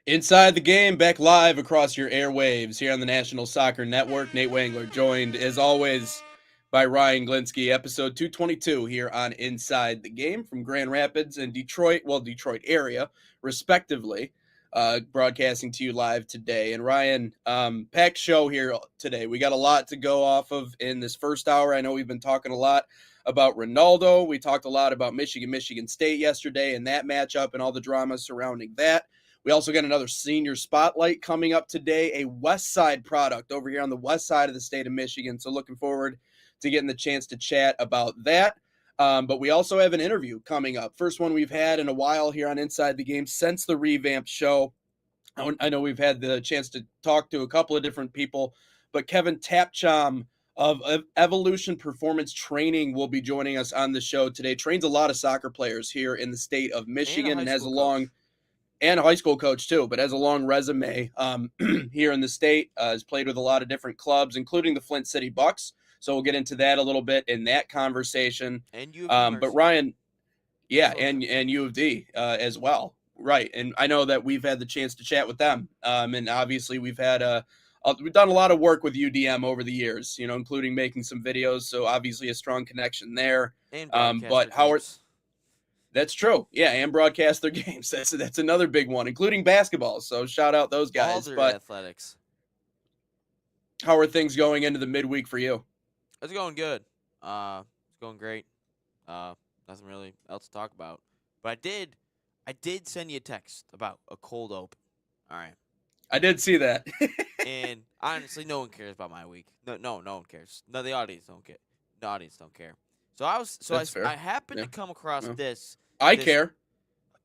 Inside the Game, back live across your airwaves here on the National Soccer Network. Nate Wangler joined, as always, by Ryan Glinsky. Episode 222 here on Inside the Game from Grand Rapids and Detroit area, respectively, broadcasting to you live today. And Ryan, packed show here today. We got a lot to go off of in this first hour. I know we've been talking a lot about Ronaldo. We talked a lot about Michigan State yesterday and that matchup and all the drama surrounding that. We also got another senior spotlight coming up today, a West Side product over here on the west side of the state of Michigan. So looking forward to getting the chance to chat about that. But we also have an interview coming up. First one we've had in a while here on Inside the Game since the revamped show. I know we've had the chance to talk to a couple of different people, but Kevin Tapcham of Evolution Performance Training will be joining us on the show today. Trains a lot of soccer players here in the state of Michigan and has a long... and a high school coach too, but has a long resume here in the state. Has played with a lot of different clubs, including the Flint City Bucks. So we'll get into that a little bit in that conversation. And U of D but Ryan, and U of D as well, right? And I know that we've had the chance to chat with them, and obviously we've done a lot of work with UDM over the years, including making some videos. So obviously a strong connection there. And but Howard. That's true. Yeah, and broadcast their games. That's another big one, including basketball. So shout out those guys. All their but athletics. How are things going into the midweek for you? It's going good. It's going great. Nothing really else to talk about. But I did send you a text about a cold open. All right. I did see that. And honestly, no one cares about my week. No one cares. No, the audience don't care. The audience don't care. So I happened to come across this. I care.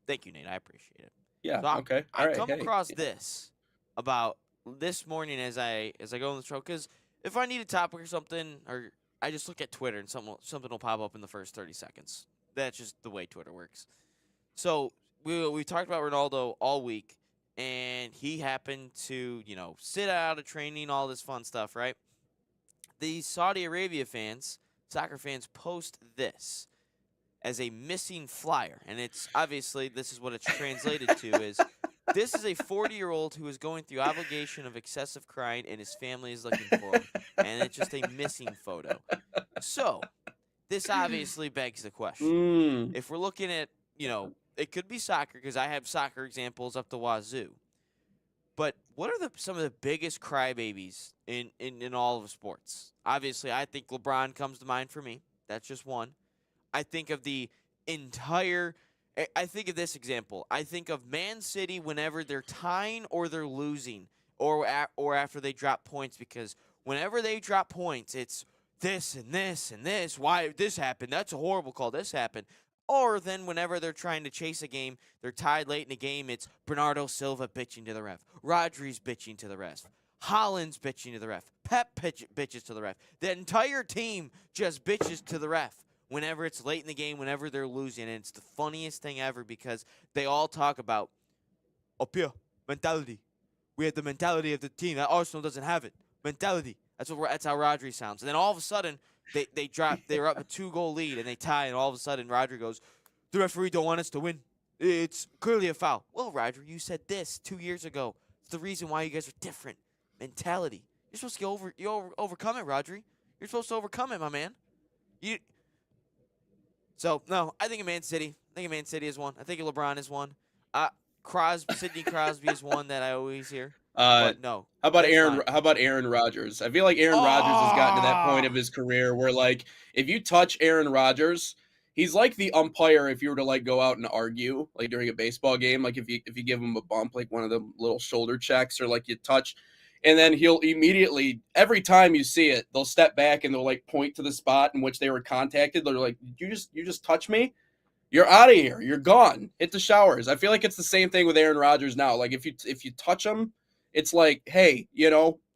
Thank you, Nate. I appreciate it. Yeah. So okay. I come across this about this morning as I go on the show, because if I need a topic or something, or I just look at Twitter and something will pop up in the first 30 seconds. That's just the way Twitter works. So we talked about Ronaldo all week, and he happened to sit out of training, all this fun stuff, right? The Saudi Arabia fans. Soccer fans post this as a missing flyer, and it's obviously this is what it's translated to is this is a 40-year-old who is going through obligation of excessive crying and his family is looking for him, and it's just a missing photo. So this obviously begs the question. If we're looking at, it could be soccer because I have soccer examples up the wazoo. But what are some of the biggest crybabies in all of sports? Obviously, I think LeBron comes to mind for me. That's just one. I think of I think of this example. I think of Man City whenever they're tying or they're losing or after they drop points, because whenever they drop points, it's this and this and this. Why this happened? That's a horrible call. This happened. Or then whenever they're trying to chase a game, they're tied late in the game, it's Bernardo Silva bitching to the ref. Rodri's bitching to the ref. Holland's bitching to the ref. Pep bitches to the ref. The entire team just bitches to the ref whenever it's late in the game, whenever they're losing. And it's the funniest thing ever because they all talk about, up here, mentality. We have the mentality of the team. That Arsenal doesn't have it. Mentality. That's how Rodri sounds. And then all of a sudden, they're up a 2-goal lead, and they tie, and all of a sudden, Rodri goes, the referee don't want us to win. It's clearly a foul. Well, Rodri, you said this 2 years ago. It's the reason why you guys are different. Mentality. You're supposed to overcome it, Rodri. You're supposed to overcome it, my man. So, no, I think of Man City. I think of Man City is one. I think of LeBron is one. Sidney Crosby is one that I always hear. But no. How about Aaron Rodgers? I feel like Aaron Rodgers has gotten to that point of his career where, like, if you touch Aaron Rodgers, he's like the umpire if you were to, like, go out and argue, like, during a baseball game. Like, if you give him a bump, like one of the little shoulder checks, or, like, you touch, and then he'll immediately, every time you see it, they'll step back and they'll, like, point to the spot in which they were contacted. They're like, you just touch me? You're out of here. You're gone. Hit the showers. I feel like it's the same thing with Aaron Rodgers now. Like, if you touch him, it's like, hey,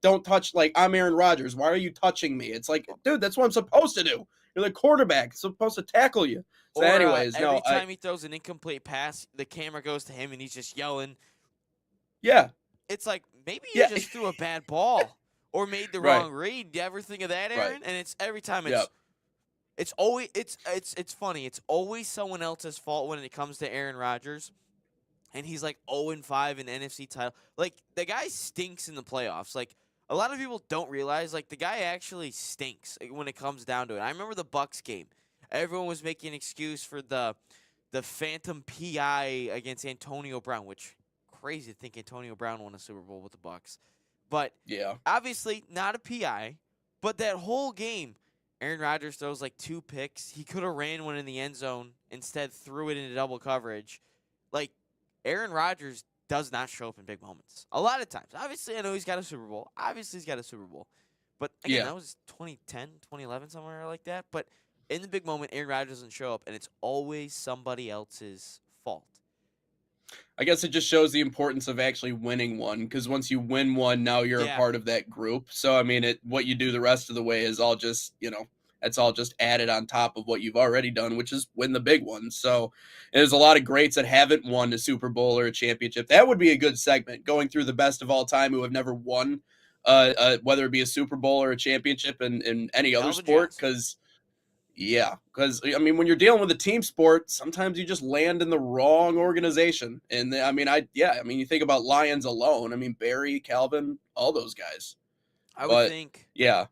don't touch, like, I'm Aaron Rodgers. Why are you touching me? It's like, dude, that's what I'm supposed to do. You're the quarterback. It's supposed to tackle you. So Or anyways, no, every time he throws an incomplete pass, the camera goes to him and he's just yelling. Yeah. It's like, maybe you Yeah. just threw a bad ball or made the Right. wrong read. Do you ever think of that, Right. Aaron? And it's every time Yep. it's always it's funny. It's always someone else's fault when it comes to Aaron Rodgers. And he's like 0-5 in NFC title. Like, the guy stinks in the playoffs. Like, a lot of people don't realize, like, the guy actually stinks when it comes down to it. I remember the Bucks game. Everyone was making an excuse for the phantom PI against Antonio Brown, which crazy to think Antonio Brown won a Super Bowl with the Bucks. But Yeah. obviously not a PI. But that whole game, Aaron Rodgers throws like 2 picks. He could have ran one in the end zone, instead threw it into double coverage. Like, Aaron Rodgers does not show up in big moments. A lot of times. Obviously, I know he's got a Super Bowl. Obviously, he's got a Super Bowl. But, again, Yeah. that was 2010, 2011, somewhere like that. But in the big moment, Aaron Rodgers doesn't show up, and it's always somebody else's fault. I guess it just shows the importance of actually winning one, because once you win one, now you're Yeah. a part of that group. So, I mean, what you do the rest of the way is all just, that's all just added on top of what you've already done, which is win the big one. So there's a lot of greats that haven't won a Super Bowl or a championship. That would be a good segment, going through the best of all time who have never won, whether it be a Super Bowl or a championship in any other Calvin sport. Johnson. Because I mean, when you're dealing with a team sport, sometimes you just land in the wrong organization. And I mean, you think about Lions alone. I mean, Barry, Calvin, all those guys. I would But think. yeah,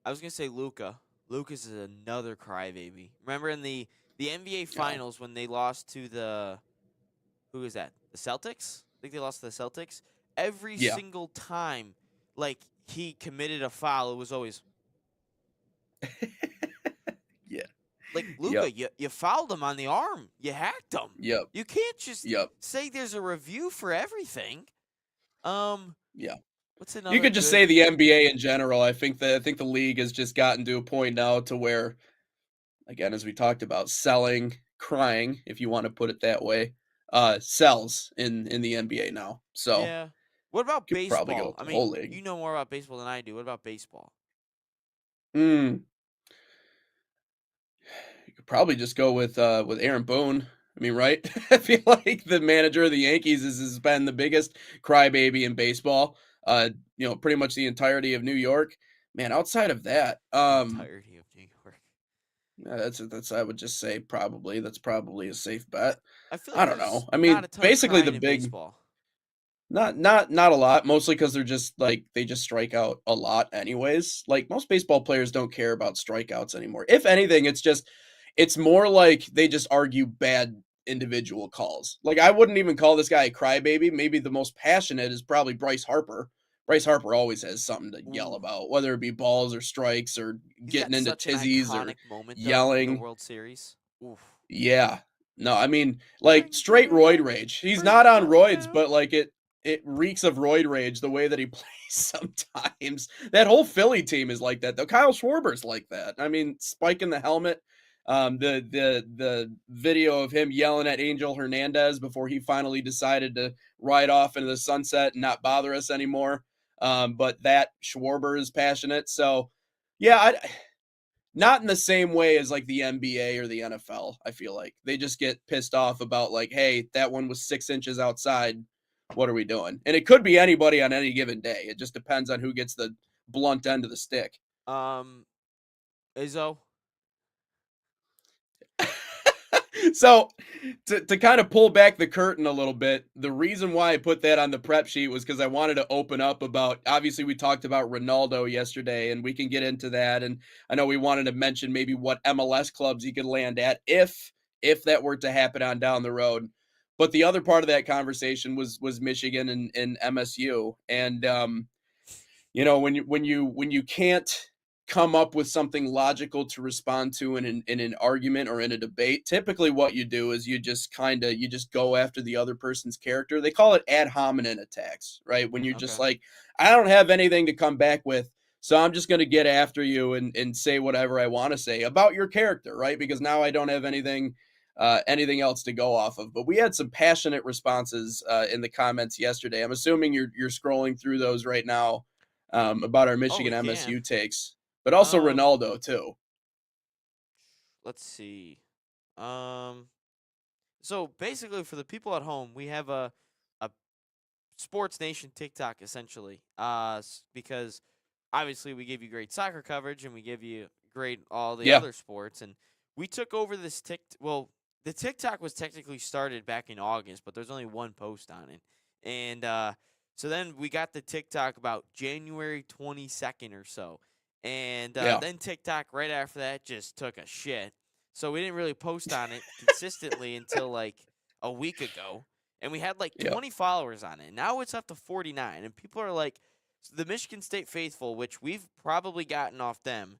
I was going to say Luka. Luka's is another crybaby. Remember in the NBA Finals when they lost to who is that? The Celtics? I think they lost to the Celtics. Every Yeah. single time, like, he committed a foul, it was always. Yeah. Like, Luka, you fouled him on the arm. You hacked him. Yep. You can't just Yep. say there's a review for everything. Yeah. What's another You could just good- say the NBA in general. I think the league has just gotten to a point now to where, again, as we talked about, crying, if you want to put it that way, sells in the NBA now. So Yeah. What about could probably go baseball? with I the whole mean, league. you know more about baseball than I do. What about baseball? You could probably just go with Aaron Boone. I mean, right? I feel like the manager of the Yankees has been the biggest crybaby in baseball. Pretty much the entirety of New York. Man, outside of that, Entirety of New York. yeah, that's I would just say that's probably a safe bet. I feel I like don't there's know. I not mean, a ton basically of the crying in big baseball. not a lot, mostly because they're just like they just strike out a lot anyways. Like most baseball players don't care about strikeouts anymore. If anything, it's more like they just argue bad individual calls. Like I wouldn't even call this guy a crybaby. Maybe the most passionate is probably Bryce Harper. Bryce Harper always has something to yell Ooh. about, whether it be balls or strikes or He's getting got into such an tizzies or iconic moment though in the yelling. World Series. Oof. Yeah. No, I mean, like Bring straight joy roid down, rage. He's bring not on joy roids, down. but like it reeks of roid rage the way that he plays sometimes. That whole Philly team is like that though. Kyle Schwarber's like that. I mean, spiking the helmet. The video of him yelling at Angel Hernandez before he finally decided to ride off into the sunset and not bother us anymore. But that Schwarber is passionate. So yeah, not in the same way as like the NBA or the NFL. I feel like they just get pissed off about like, hey, that one was 6 inches outside. What are we doing? And it could be anybody on any given day. It just depends on who gets the blunt end of the stick. Izzo. So to kind of pull back the curtain a little bit, the reason why I put that on the prep sheet was because I wanted to open up about, obviously we talked about Ronaldo yesterday and we can get into that. And I know we wanted to mention maybe what MLS clubs he could land at if that were to happen on down the road. But the other part of that conversation was Michigan and MSU. And when you can't come up with something logical to respond to in an argument or in a debate, typically what you do is you just go after the other person's character. They call it ad hominem attacks, right? When you're just like, I don't have anything to come back with, so I'm just going to get after you and say whatever I want to say about your character, right? Because now I don't have anything else to go off of. But we had some passionate responses in the comments yesterday. I'm assuming you're scrolling through those right now. about our Oh, Michigan we MSU can. takes, but also Um, Ronaldo too. let's see. Um, so basically, for the people at home, we have a Sports Nation TikTok essentially. Because obviously we give you great soccer coverage and we give you great all the Yeah, other sports, and we took over this well, the TikTok was technically started back in August, but there's only one post on it. And so then we got the TikTok about January 22nd or so. And yeah, then TikTok right after that just took a shit. So we didn't really post on it consistently until like a week ago, and we had like yeah. 20 followers on it. Now it's up to 49, and people are like, the Michigan State faithful, which we've probably gotten off them.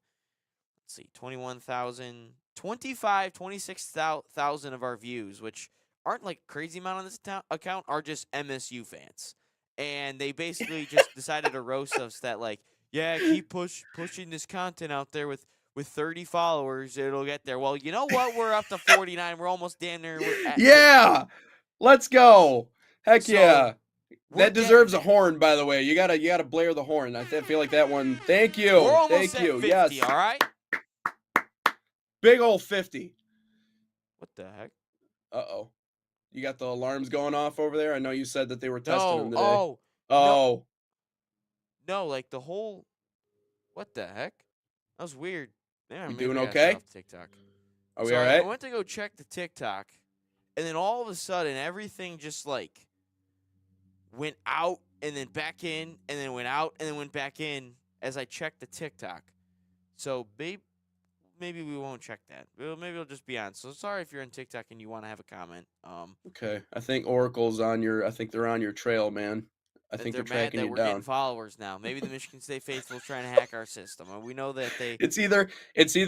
Let's see, 21,000, 25, 26,000 of our views, which aren't like a crazy amount on this account, are just MSU fans. And they basically just decided to roast us that, like, yeah, keep pushing this content out there with 30 followers, it'll get there. Well, you know what? We're up to 49. We're almost damn near we're at 50. Yeah, let's go. Heck So yeah. we're That getting deserves a there. horn, by the way. You gotta blare the horn. I feel like that one. Thank We're you. almost Thank at you. 50, Yes. all right? Big old 50. What the heck? Uh-oh. You got the alarms going off over there? I know you said that they were testing them No. today. Oh, no. Oh, No, like the whole. What the heck? That was weird. Yeah, you maybe doing I gotta shut okay? off the TikTok. Are we So all I right? went to go check the TikTok, and then all of a sudden, everything just like went out and then back in, and then went out and then went back in as I checked the TikTok. So maybe we won't check that. Maybe it'll just be on. So sorry if you're on TikTok and you want to have a comment. Okay. I think Oracle's on your I think they're on your trail, man. I think They're they're mad tracking that you we're getting down. followers now. Maybe the Michigan State faithful is trying to hack our system. And we know that they. It's either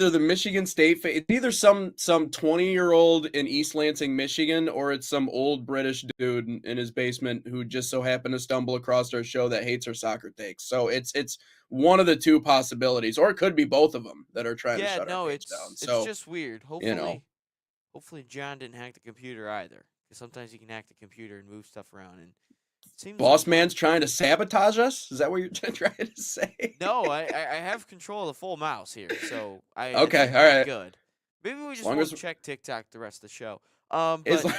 the Michigan State it's either some 20-year-old in East Lansing, Michigan, or it's some old British dude in his basement who just so happened to stumble across our show that hates our soccer takes. So it's one of the two possibilities, or it could be both of them that are trying to Yeah, shut our no, page down. it's So, just weird. you know, Hopefully John didn't hack the computer either. Because sometimes you can hack the computer and move stuff around, and it seems boss like man's trying to sabotage us? Is that what you're trying to say? no, I have control of the full mouse here, so I Okay, think all we're right. good. Maybe we As just long won't as check TikTok the rest of the show. as, But as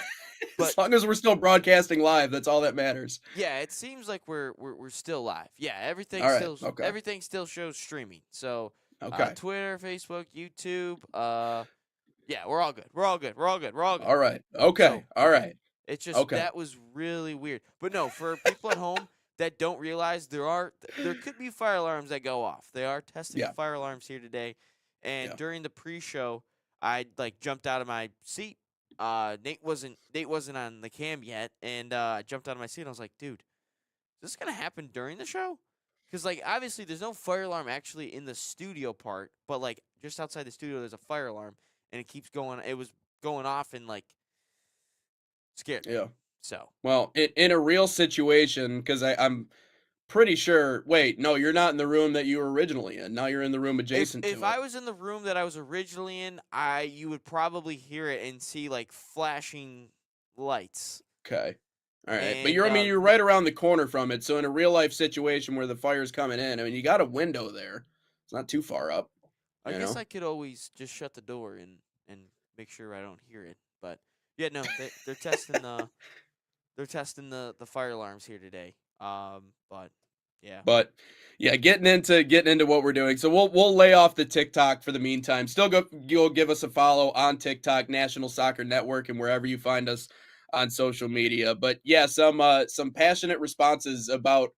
but long as we're still broadcasting live, that's all that matters. yeah, it seems like we're still live. Yeah, All right. Okay. everything still shows streaming. So Okay. Twitter, Facebook, YouTube. Yeah, we're all good. We're all good. We're all good. We're all good. All right. Okay. So All right. it's just Okay. that was really weird. But no, for people at home that don't realize there could be fire alarms that go off. They are testing Yeah. the fire alarms here today. And Yeah. during the pre-show, I like jumped out of my seat. Nate wasn't on the cam yet, and I jumped out of my seat and I was like, dude, is this gonna happen during the show? Because like obviously there's no fire alarm actually in the studio part, but like just outside the studio there's a fire alarm and it keeps going. It was going off and like scared me. Yeah. So Well, in a real situation, because I'm pretty sure. Wait, no, you're not in the room that you were originally in. Now you're in the room adjacent if to I it. was in the room that I was originally in, you would probably hear it and see like flashing lights. Okay. All right. But And you're right around the corner from it. So in a real life situation where the fire's coming in, I mean, you got a window there. It's not too far up. I You guess know? I could always just shut the door and make sure I don't hear it. But yeah, no, they're testing the fire alarms here today. But yeah. But yeah, getting into what we're doing. So we'll lay off the TikTok for the meantime. Still you'll give us a follow on TikTok, National Soccer Network, and wherever you find us on social media. But yeah, some passionate responses about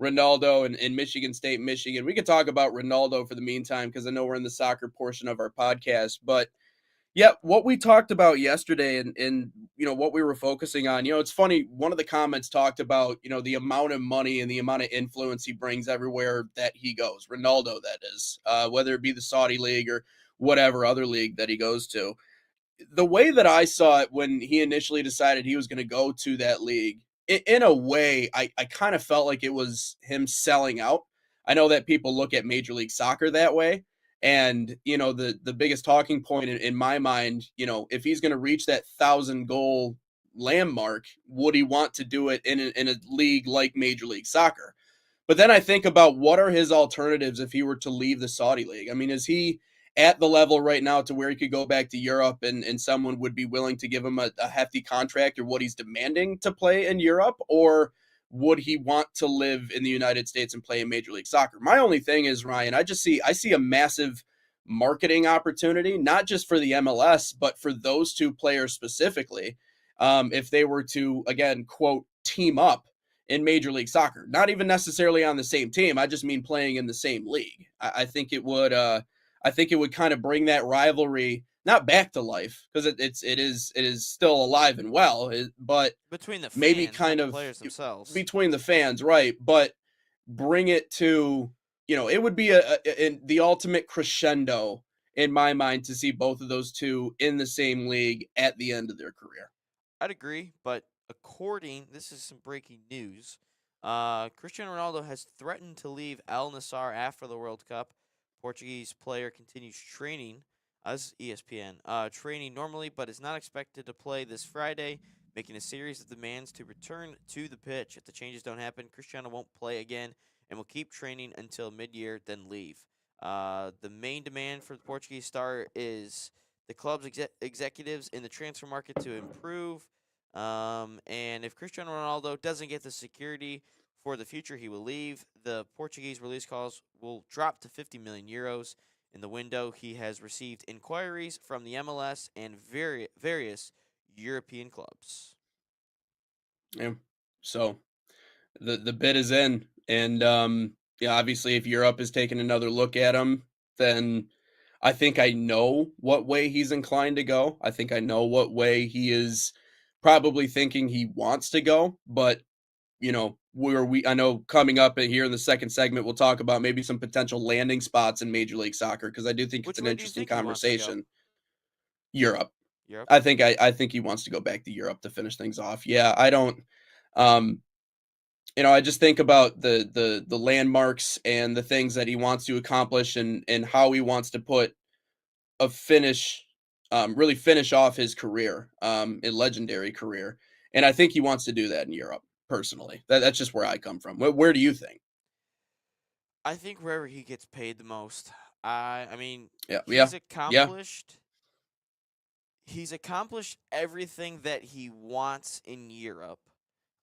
Ronaldo and Michigan State, Michigan. We could talk about Ronaldo for the meantime because I know we're in the soccer portion of our podcast. But yeah, what we talked about yesterday and what we were focusing on, it's funny, one of the comments talked about, the amount of money and the amount of influence he brings everywhere that he goes. Ronaldo, that is, whether it be the Saudi league or whatever other league that he goes to. The way that I saw it when he initially decided he was going to go to that league, in a way, I kind of felt like it was him selling out. I know that people look at Major League Soccer that way. And, the biggest talking point in my mind, if he's going to reach that 1,000 goal landmark, would he want to do it in a league like Major League Soccer? But then I think about what are his alternatives if he were to leave the Saudi league. I mean, is he at the level right now to where he could go back to Europe and someone would be willing to give him a hefty contract or what he's demanding to play in Europe? Or would he want to live in the United States and play in Major League Soccer? My only thing is, Ryan, I see a massive marketing opportunity, not just for the MLS, but for those two players specifically. If they were to, again, quote, team up in Major League Soccer, not even necessarily on the same team. I just mean playing in the same league. I think it would. I think it would kind of bring that rivalry not back to life because it is still alive and well, but between the fans, maybe kind the of players themselves. between the fans, right? But bring it to, it would be the ultimate crescendo in my mind to see both of those two in the same league at the end of their career. I'd agree, but this is some breaking news. Cristiano Ronaldo has threatened to leave Al Nassr after the World Cup. Portuguese player continues training, as ESPN, training normally, but is not expected to play this Friday, making a series of demands to return to the pitch. If the changes don't happen, Cristiano won't play again and will keep training until mid-year, then leave. The main demand for the Portuguese star is the club's executives in the transfer market to improve. And if Cristiano Ronaldo doesn't get the security for the future, he will leave. The Portuguese release clause will drop to 50 million euros in the window. He has received inquiries from the MLS and various European clubs. Yeah. So the bid is in, and yeah, obviously, if Europe is taking another look at him, then I think I know what way he's inclined to go. I think I know what way he is probably thinking he wants to go, but I know coming up here in the second segment, we'll talk about maybe some potential landing spots in Major League Soccer because I do think it's Which an way do you interesting think he wants to go? conversation. Europe. Europe. I think he wants to go back to Europe to finish things off. Yeah, I don't. Um, I just think about the landmarks and the things that he wants to accomplish and how he wants to put a finish, really finish off his career, a legendary career. And I think he wants to do that in Europe. Personally, that's just where I come from. Where do you think? I think wherever he gets paid the most. I mean, Yeah. accomplished. He's accomplished everything that he wants in Europe.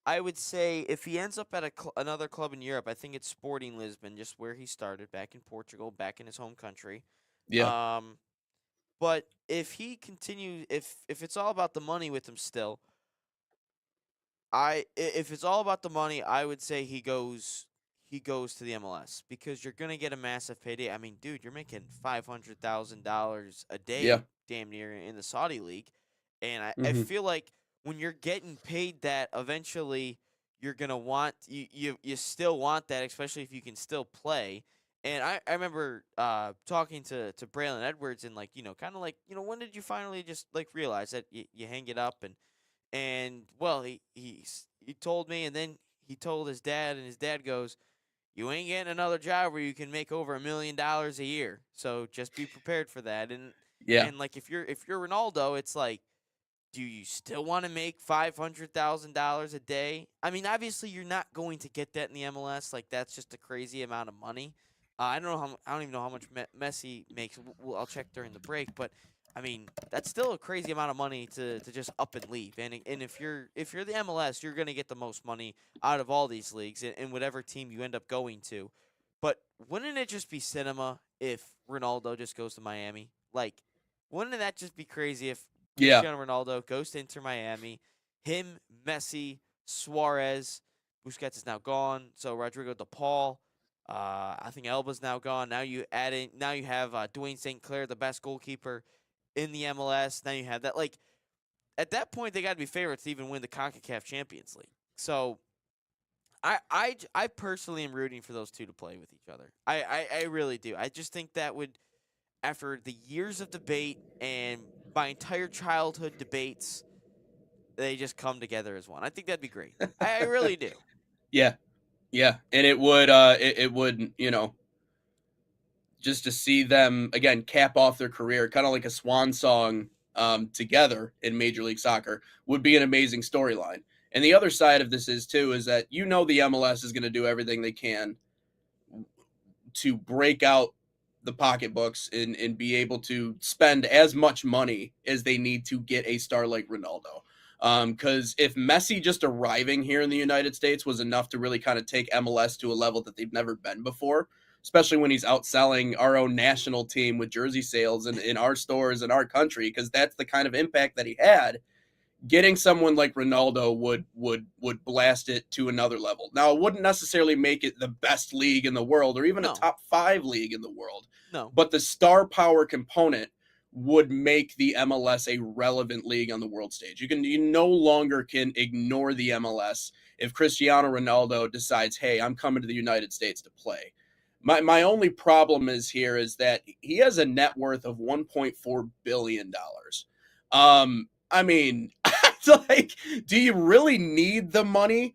I would say if he ends up at another club in Europe, I think it's Sporting Lisbon, just where he started, back in Portugal, back in his home country. Yeah. But if he continues, if it's all about the money with him still, if it's all about the money, I would say he goes to the MLS because you're gonna get a massive payday. I mean, dude, you're making $500,000 a day, Yeah. damn near, in the Saudi league, and I Hmm. feel like when you're getting paid that, eventually you're gonna want you still want that, especially if you can still play. And I remember talking to Braylon Edwards and, like, kind of like, when did you finally just, like, realize that you hang it up? And well, he told me, and then he told his dad, and his dad goes, "You ain't getting another job where you can make over $1 million a year. So just be prepared for that." Yeah. And like, if you're Ronaldo, it's like, do you still want to make $500,000 a day? I mean, obviously you're not going to get that in the MLS. Like, that's just a crazy amount of money. I don't even know how much Messi makes. I'll check during the break, but I mean, that's still a crazy amount of money to just up and leave. And if you're the MLS, you're gonna get the most money out of all these leagues in whatever team you end up going to. But wouldn't it just be cinema if Ronaldo just goes to Miami? Like, wouldn't that just be crazy if Yeah. Cristiano Ronaldo goes to Inter Miami? Him, Messi, Suarez, Busquets is now gone, so Rodrigo De Paul. I think Elba's now gone. Now you have Dwayne St. Clair, the best goalkeeper in the MLS. Now you have that. Like, at that point, they got to be favorites to even win the CONCACAF Champions League. So I personally am rooting for those two to play with each other. I really do. I just think that would, after the years of debate and my entire childhood debates, they just come together as one. I think that'd be great. I really do. Yeah. Yeah. And it would just to see them again cap off their career, kind of like a swan song, together in Major League Soccer would be an amazing storyline. And the other side of this is that the MLS is going to do everything they can to break out the pocketbooks and be able to spend as much money as they need to get a star like Ronaldo. Because if Messi just arriving here in the United States was enough to really kind of take MLS to a level that they've never been before, especially when he's outselling our own national team with jersey sales in our stores in our country, because that's the kind of impact that he had. Getting someone like Ronaldo would blast it to another level. Now, it wouldn't necessarily make it the best league in the world or even a top 5 league in the world. No. But the star power component would make the MLS a relevant league on the world stage. You no longer can ignore the MLS if Cristiano Ronaldo decides, hey, I'm coming to the United States to play. My only problem is that he has a net worth of $1.4 billion. I mean, like, do you really need the money?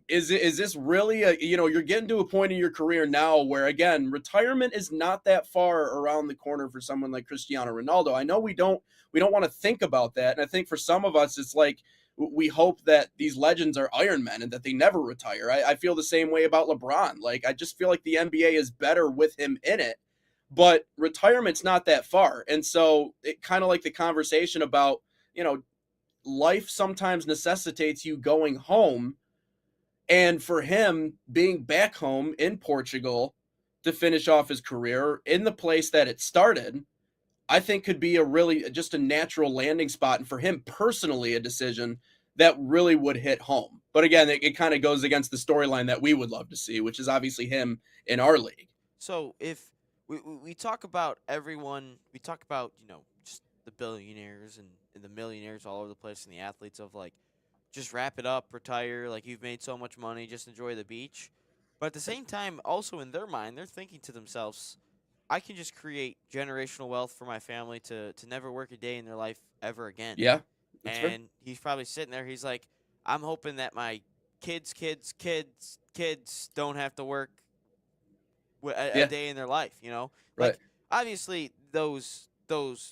Is this really you're getting to a point in your career now where, again, retirement is not that far around the corner for someone like Cristiano Ronaldo. I know we don't want to think about that. And I think for some of us, it's like, we hope that these legends are Iron Men and that they never retire. I feel the same way about LeBron. Like, I just feel like the NBA is better with him in it, but retirement's not that far. And so it kind of like the conversation about, life sometimes necessitates you going home. And for him being back home in Portugal to finish off his career in the place that it started, I think could be just a natural landing spot. And for him personally, a decision that really would hit home. But again, it kind of goes against the storyline that we would love to see, which is obviously him in our league. So if we talk about everyone, we talk about, just the billionaires and the millionaires all over the place and the athletes of, like, just wrap it up, retire, like, you've made so much money, just enjoy the beach. But at the same time, also in their mind, they're thinking to themselves, I can just create generational wealth for my family to never work a day in their life ever again. Yeah. And fair. He's probably sitting there, he's like, I'm hoping that my kids don't have to work a day in their life, Right. Like, obviously, those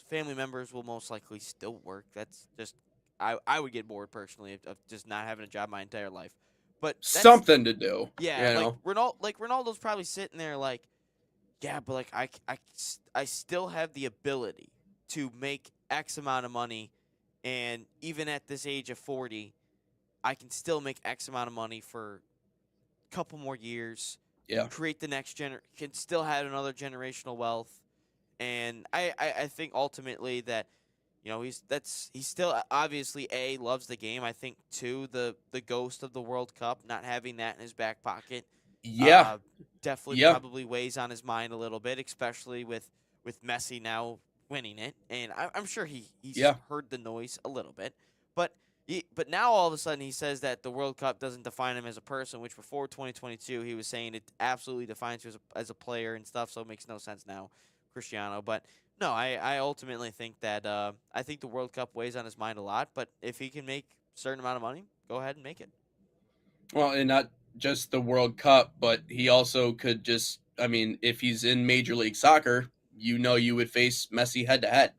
family members will most likely still work. That's just, I would get bored personally of just not having a job my entire life. But something to do. Yeah, Ronaldo's probably sitting there like, yeah, but like I still have the ability to make X amount of money, and even at this age of 40, I can still make X amount of money for a couple more years. Yeah. Create the next can still have another generational wealth. And I think ultimately that, he's still obviously loves the game. I think too the ghost of the World Cup, not having that in his back pocket, definitely probably weighs on his mind a little bit, especially with Messi now winning it. And I'm sure he's heard the noise a little bit, but now all of a sudden he says that the World Cup doesn't define him as a person, which before 2022 he was saying it absolutely defines you as a player and stuff. So it makes no sense now, Cristiano. But no, I ultimately think that I think the World Cup weighs on his mind a lot. But if he can make a certain amount of money, go ahead and make it. Well, and not just the World Cup, but he also could just, if he's in Major League Soccer, you would face Messi head to head.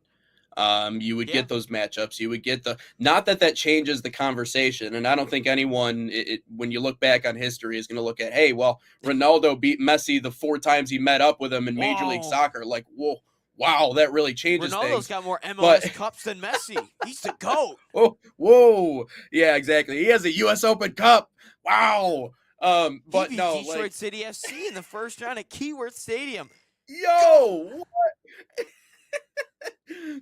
You would get those matchups. You would get not that changes the conversation. And I don't think anyone, when you look back on history, is going to look at, hey, well, Ronaldo beat Messi the 4 times he met up with him in Major League Soccer. Like, whoa, wow, that really changes things. Ronaldo's got more MLS Cups than Messi. He's the GOAT. Whoa. Yeah, exactly. He has a U.S. Open Cup. Wow. But he beat no, Detroit City FC in the first round at Keyworth Stadium. Yo, what?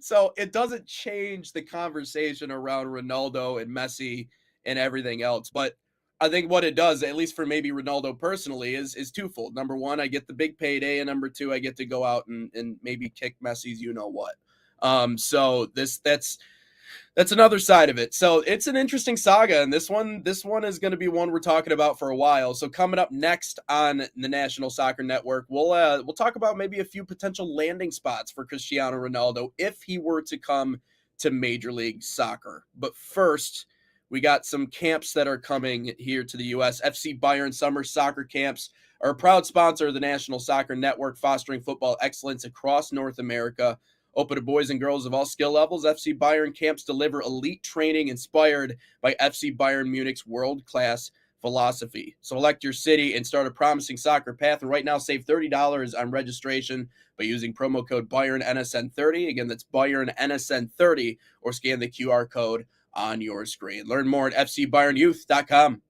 So it doesn't change the conversation around Ronaldo and Messi and everything else. But I think what it does, at least for maybe Ronaldo personally, is twofold. Number one, I get the big payday, and number two, I get to go out and maybe kick Messi's you-know-what. So that's another side of it. So it's an interesting saga, and this one is going to be one we're talking about for a while. So coming up next on the National Soccer Network, we'll talk about maybe a few potential landing spots for Cristiano Ronaldo if he were to come to Major League Soccer. But first, we got some camps that are coming here to the U.S. FC Bayern Summer Soccer Camps are a proud sponsor of the National Soccer Network, fostering football excellence across North America. Open to boys and girls of all skill levels, FC Bayern camps deliver elite training inspired by FC Bayern Munich's world-class philosophy. Select your city and start a promising soccer path. And right now, save $30 on registration by using promo code BayernNSN30. Again, that's BayernNSN30, or scan the QR code on your screen. Learn more at fcbayernyouth.com.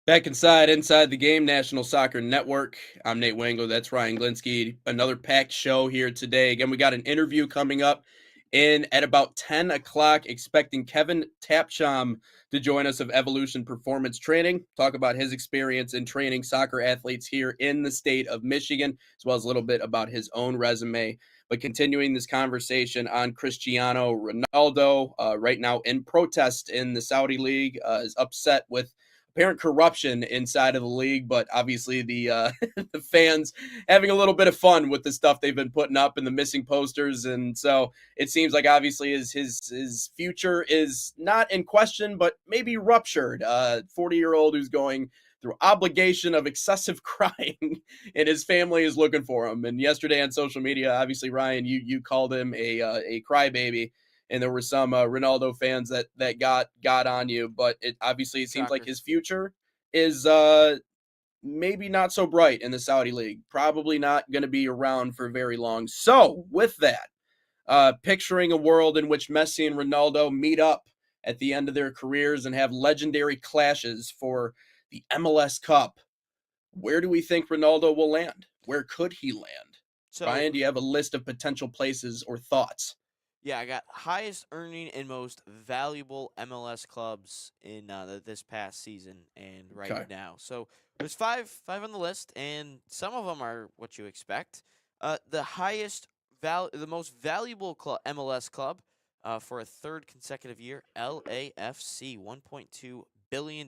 Back inside the game, National Soccer Network. I'm Nate Wangler. That's Ryan Glinsky. Another packed show here today. Again, we got an interview coming up at about 10 o'clock, expecting Kevin Tapcham to join us of Evolution Performance Training, talk about his experience in training soccer athletes here in the state of Michigan, as well as a little bit about his own resume. But continuing this conversation on Cristiano Ronaldo, right now in protest in the Saudi League, is upset with apparent corruption inside of the league, but obviously the the fans having a little bit of fun with the stuff they've been putting up and the missing posters, and so it seems like obviously his future is not in question, but maybe ruptured. 40-year-old who's going through obligation of excessive crying, and his family is looking for him. And yesterday on social media, obviously Ryan, you called him a crybaby. And there were some Ronaldo fans that got on you, but it obviously seems like his future is maybe not so bright in the Saudi League. Probably not going to be around for very long. So with that, picturing a world in which Messi and Ronaldo meet up at the end of their careers and have legendary clashes for the MLS Cup, where do we think Ronaldo will land? Where could he land? So, Ryan, do you have a list of potential places or thoughts? Yeah, I got highest earning and most valuable MLS clubs in this past season and right now. So there's five on the list, and some of them are what you expect. The most valuable MLS club for a third consecutive year, LAFC, $1.2 billion.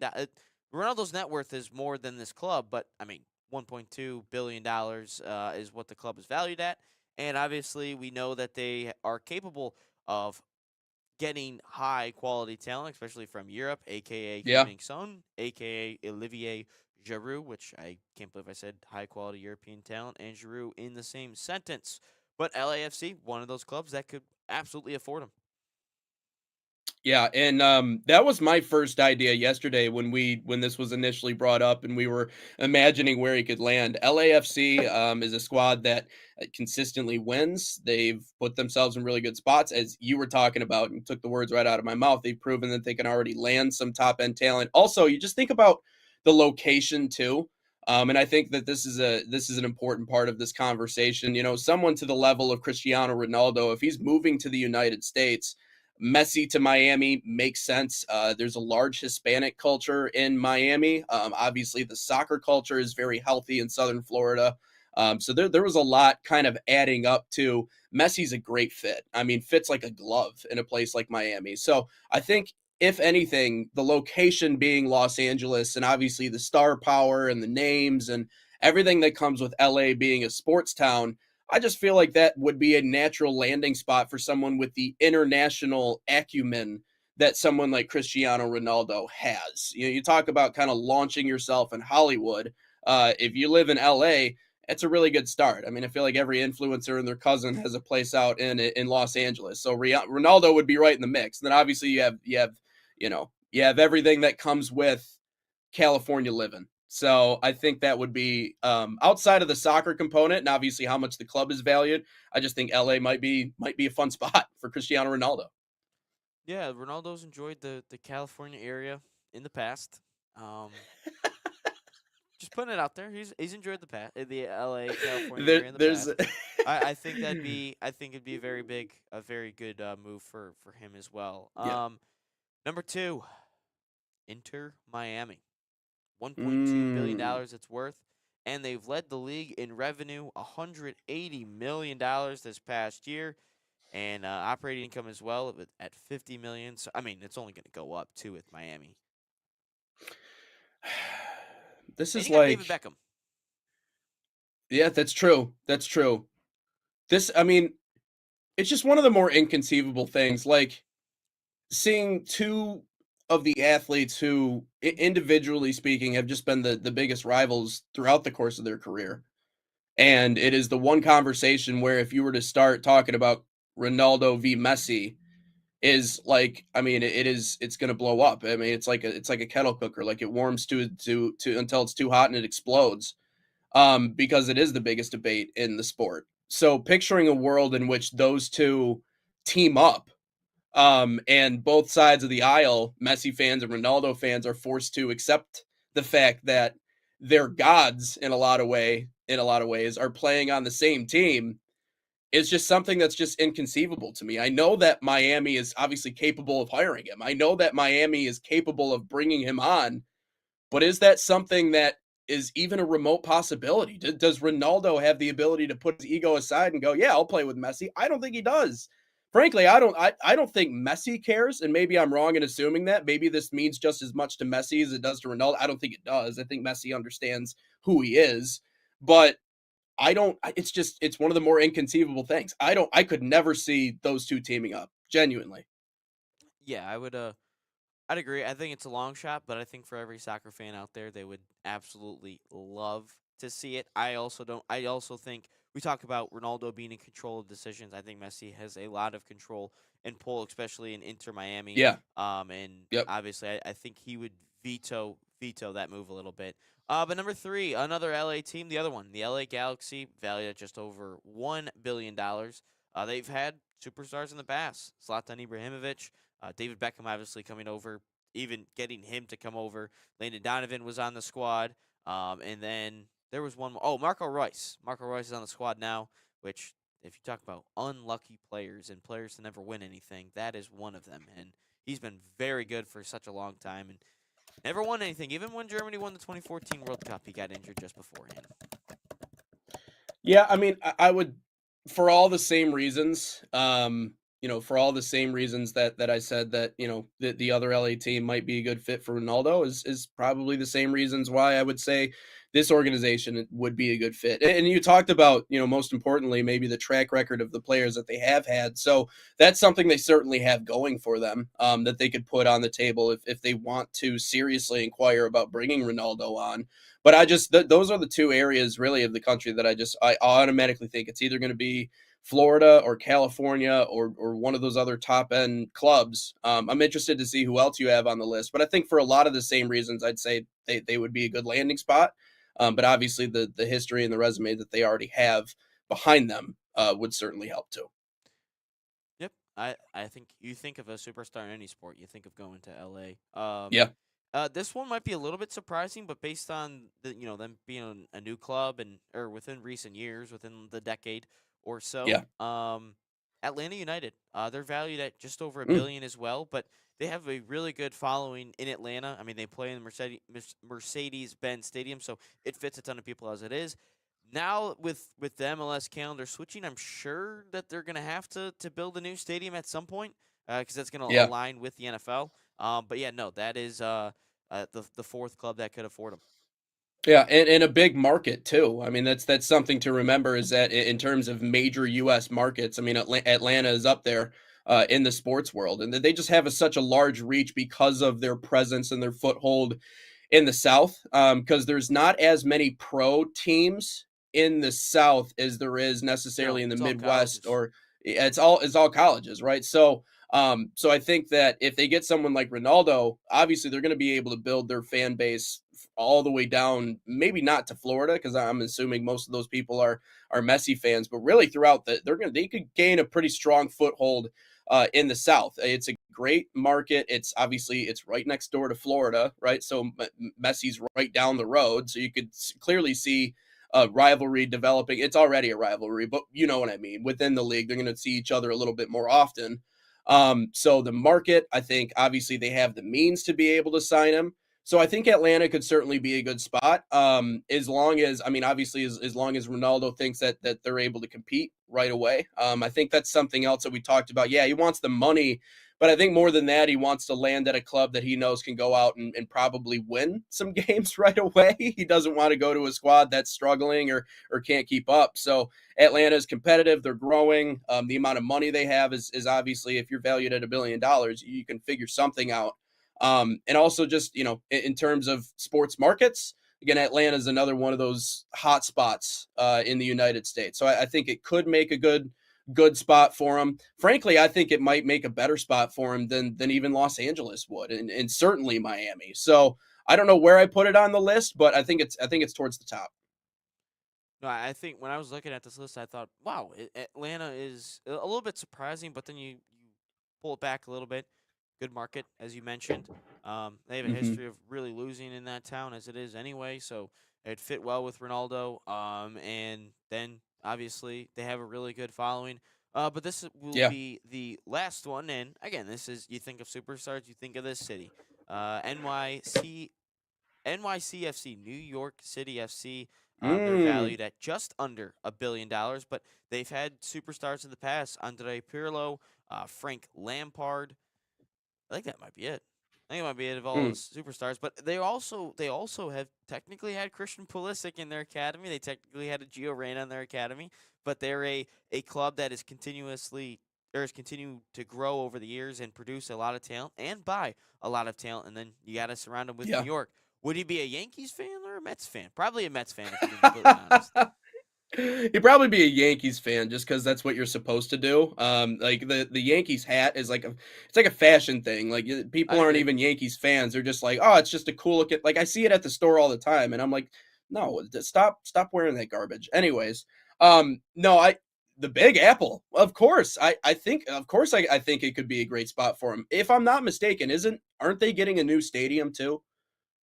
Ronaldo's net worth is more than this club, but I mean, $1.2 billion is what the club is valued at. And obviously, we know that they are capable of getting high-quality talent, especially from Europe, a.k.a. Heung-min Son, a.k.a. Olivier Giroud, which I can't believe I said high-quality European talent and Giroud in the same sentence. But LAFC, one of those clubs that could absolutely afford him. Yeah, and that was my first idea yesterday when this was initially brought up and we were imagining where he could land. LAFC is a squad that consistently wins. They've put themselves in really good spots, as you were talking about, and took the words right out of my mouth. They've proven that they can already land some top end talent. Also, you just think about the location too. And I think that this is an important part of this conversation. You know, someone to the level of Cristiano Ronaldo, if he's moving to the United States, Messi to Miami makes sense. There's a large Hispanic culture in Miami. Obviously, the soccer culture is very healthy in Southern Florida. So there was a lot kind of adding up to Messi's a great fit. I mean, fits like a glove in a place like Miami. So I think, if anything, the location being Los Angeles and obviously the star power and the names and everything that comes with LA being a sports town. I just feel like that would be a natural landing spot for someone with the international acumen that someone like Cristiano Ronaldo has. You talk about kind of launching yourself in Hollywood. If you live in LA, it's a really good start. I mean, I feel like every influencer and their cousin has a place out in Los Angeles, so Ronaldo would be right in the mix. And then obviously you have everything that comes with California living. So I think that would be outside of the soccer component, and obviously how much the club is valued. I just think LA might be a fun spot for Cristiano Ronaldo. Yeah, Ronaldo's enjoyed the California area in the past. Um, just putting it out there. He's enjoyed the L.A. California area in the There's past. I think I think it'd be a very good move for him as well. yeah. Number two, Inter Miami, $1.2 billion Mm. it's worth, and they've led the league in revenue, $180 million this past year, and operating income as well at 50 million. So I mean, it's only going to go up too with Miami, This and is you got David like, Beckham. yeah, that's true. That's true. I mean, it's just one of the more inconceivable things. Like seeing two of the athletes who, individually speaking, have just been the biggest rivals throughout the course of their career. And it is the one conversation where if you were to start talking about Ronaldo v Messi, is like, I mean, it's going to blow up. I mean, it's like a kettle cooker. Like it warms to until it's too hot and it explodes. Because it is the biggest debate in the sport. So picturing a world in which those two team up, and both sides of the aisle, Messi fans and Ronaldo fans, are forced to accept the fact that their gods in a lot of ways are playing on the same team is just something that's just inconceivable to me. I know that Miami is obviously capable of hiring him. I know that Miami is capable of bringing him on, but is that something that is even a remote possibility? Does Ronaldo have the ability to put his ego aside and go, "Yeah, I'll play with Messi"? I don't think he does. Frankly, I don't think Messi cares, and maybe I'm wrong in assuming that. Maybe this means just as much to Messi as it does to Ronaldo. I don't think it does. I think Messi understands who he is, but I don't it's just it's one of the more inconceivable things. I could never see those two teaming up, genuinely. Yeah, I'd agree. I think it's a long shot, but I think for every soccer fan out there, they would absolutely love to see it. I also don't. I also think we talk about Ronaldo being in control of decisions. I think Messi has a lot of control and pull, especially in Inter Miami. Yeah. And Yep. obviously, I think he would veto that move a little bit. But number three, another LA team, the other one, the LA Galaxy, valued at just over $1 billion. They've had superstars in the past: Zlatan Ibrahimovic. David Beckham obviously coming over, even getting him to come over. Landon Donovan was on the squad. And then there was one more. Oh, Marco Royce. Marco Royce is on the squad now, which, if you talk about unlucky players and players to never win anything, that is one of them. And he's been very good for such a long time and never won anything. Even when Germany won the 2014 World Cup, he got injured just beforehand. Yeah, I mean, I would, for all the same reasons, for all the same reasons that I said that, the other LA team might be a good fit for Ronaldo is probably the same reasons why I would say this organization would be a good fit. And you talked about, most importantly, maybe the track record of the players that they have had. So that's something they certainly have going for them, that they could put on the table if they want to seriously inquire about bringing Ronaldo on. But those are the two areas really of the country that I automatically think it's either going to be Florida or California or one of those other top end clubs. I'm interested to see who else you have on the list, but I think for a lot of the same reasons, I'd say they would be a good landing spot. But obviously, the history and the resume that they already have behind them would certainly help too. Yep. I think you think of a superstar in any sport, you think of going to LA. Yeah, This one might be a little bit surprising, but based on them being a new club and or within recent years, within the decade or so, yeah, Atlanta United, they're valued at just over a mm, billion as well, but they have a really good following in Atlanta. I mean, they play in the Mercedes-Benz Stadium, so it fits a ton of people as it is. Now with the MLS calendar switching, I'm sure that they're gonna have to build a new stadium at some point because that's gonna yeah. align with the NFL. But yeah, no, that is the fourth club that could afford him. Yeah, and a big market too. I mean, that's something to remember is that in terms of major U.S. markets, I mean, Atlanta is up there in the sports world, and they just have such a large reach because of their presence and their foothold in the South. Because there's not as many pro teams in the South as there is necessarily No, in the it's all Midwest, colleges. or it's all colleges, right? So I think that if they get someone like Ronaldo, obviously they're going to be able to build their fan base all the way down, maybe not to Florida, because I'm assuming most of those people are Messi fans, but really throughout they could gain a pretty strong foothold in the South. It's a great market. It's right next door to Florida, right? So Messi's right down the road, so you could clearly see a rivalry developing. It's already a rivalry, but you know what I mean. Within the league, they're going to see each other a little bit more often. So the market, I think, obviously they have the means to be able to sign him. So I think Atlanta could certainly be a good spot. As long as, I mean, obviously, as long as Ronaldo thinks that they're able to compete right away. I think that's something else that we talked about. Yeah, he wants the money, but I think more than that, he wants to land at a club that he knows can go out and probably win some games right away. He doesn't want to go to a squad that's struggling or can't keep up. So Atlanta is competitive. They're growing. The amount of money they have is obviously, if you're valued at $1 billion, you can figure something out. And also just, in terms of sports markets, again, Atlanta is another one of those hot spots in the United States. So I think it could make a good spot for him. Frankly, I think it might make a better spot for him than even Los Angeles would, and certainly Miami. So I don't know where I put it on the list, but I think it's towards the top. No, I think when I was looking at this list, I thought, wow, Atlanta is a little bit surprising, but then you pull it back a little bit. Good market, as you mentioned. They have a Hmm. history of really losing in that town as it is anyway, so it fit well with Ronaldo. And then obviously they have a really good following. But will Yeah. be the last one, and again, this is you think of superstars, you think of this city, NYCFC, New York City FC. They're Mm. valued at just under $1 billion, but they've had superstars in the past: Andre Pirlo, Frank Lampard. I think that might be it. I think it might be it of all the Mm. superstars. But they also have technically had Christian Pulisic in their academy. They technically had a Gio Reyna in their academy. But they're a club that is continuously or has continued to grow over the years and produce a lot of talent and buy a lot of talent. And then you got to surround them with New Yeah. York. Would he be a Yankees fan or a Mets fan? Probably a Mets fan, if you're being completely honest. He'd probably be a Yankees fan just because that's what you're supposed to do. Like the Yankees hat is it's like a fashion thing. Like people I aren't agree. even Yankees fans. They're just like, oh, it's just a cool look. Like I see it at the store all the time, and I'm like, no, stop wearing that garbage. Anyways, no, the Big Apple, of course. I think of course I think it could be a great spot for him. If I'm not mistaken, aren't they getting a new stadium too?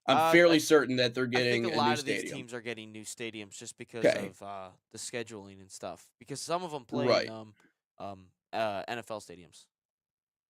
I'm Uh, I fairly certain that they're I think a getting a new lot of these stadium. teams are getting new stadiums just because Okay, of the scheduling and stuff. Because some of them play in right. NFL stadiums.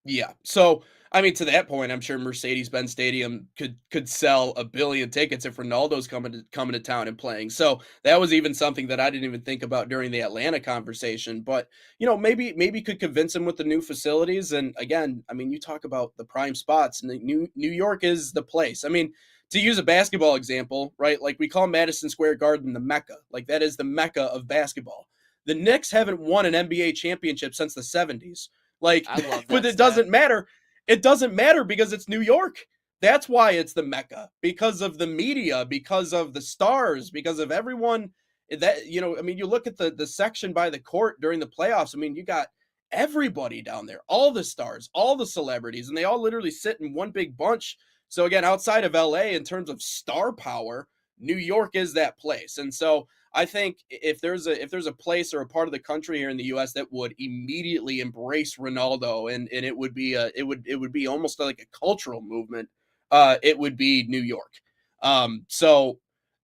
Yeah. So, I mean, to that point, I'm sure Mercedes-Benz Stadium could sell a billion tickets if Ronaldo's coming to town and playing. So that was even something that I didn't even think about during the Atlanta conversation. But maybe could convince him with the new facilities. And again, I mean, you talk about the prime spots, and New York is the place. I mean, to use a basketball example, right? Like we call Madison Square Garden the Mecca. Like that is the Mecca of basketball. The Knicks haven't won an NBA championship since the 70s. Like, I love but that it stat. doesn't matter. It doesn't matter because it's New York. That's why it's the Mecca, because of the media, because of the stars, because of everyone that, I mean, you look at the section by the court during the playoffs. I mean, you got everybody down there, all the stars, all the celebrities, and they all literally sit in one big bunch. So again, outside of LA in terms of star power, New York is that place. And so I think if there's a place or a part of the country here in the U.S. that would immediately embrace Ronaldo, and it would be almost like a cultural movement, it would be New York. So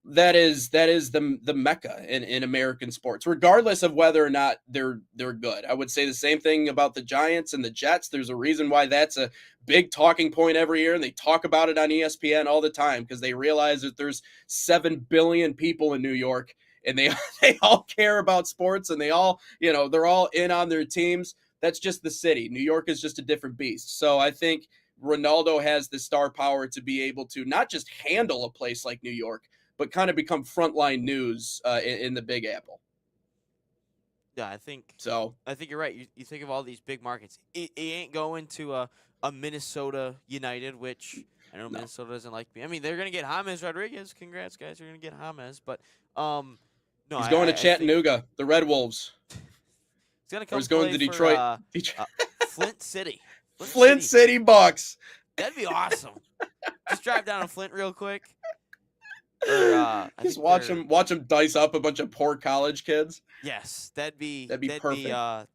that is the mecca in American sports, regardless of whether or not they're good. I would say the same thing about the Giants and the Jets. There's a reason why that's a big talking point every year, and they talk about it on ESPN all the time because they realize that there's 7 billion people in New York, and they they all care about sports, and they all, they're all in on their teams. That's just the city. New York is just a different beast. So I think Ronaldo has the star power to be able to not just handle a place like New York, but kind of become frontline news in the Big Apple. Yeah, I think you're right. You think of all these big markets. It ain't going to a Minnesota United, which I know No. Minnesota doesn't like me. I mean, they're gonna get James Rodriguez. Congrats, guys. You're gonna get James, but no, He's going to I think Chattanooga, the Red Wolves. he's gonna Or come he's going play to Detroit. for Flint City. Flint City Bucks. That'd be awesome. Just drive down to Flint real quick. Or, Just watch him dice up a bunch of poor college kids. Yes, that'd be perfect.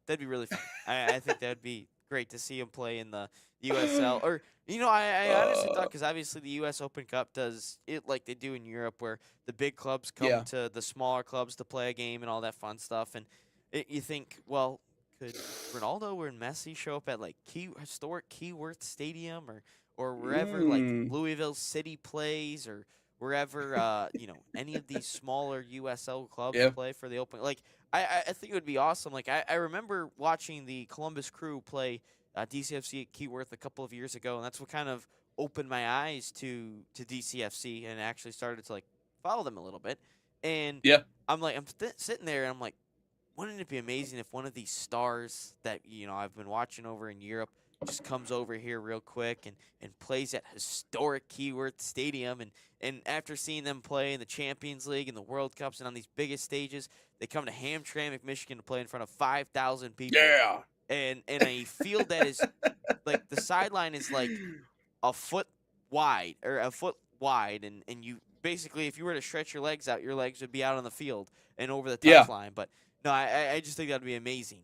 That'd be really fun. I think that'd be great to see him play in the USL. Or I honestly thought, because obviously the U.S. Open Cup does it like they do in Europe, where the big clubs come to the smaller clubs to play a game and all that fun stuff. And you think, well, could Ronaldo or Messi show up at like historic Keyworth Stadium or wherever like Louisville City plays, or wherever any of these smaller USL clubs play for the Open? Like I think it would be awesome. Like I remember watching the Columbus Crew play DCFC at Keyworth a couple of years ago, and that's what kind of opened my eyes to DCFC and actually started to like follow them a little bit. And I'm sitting there and I'm like, wouldn't it be amazing if one of these stars that I've been watching over in Europe just comes over here real quick and plays at historic Keyworth Stadium, and after seeing them play in the Champions League and the World Cups and on these biggest stages, they come to Hamtramck, Michigan to play in front of 5,000 people. Yeah. And a field that is like the sideline is like a foot wide, and you basically, if you were to stretch your legs out, your legs would be out on the field and over the touchline. But no, I just think that'd be amazing.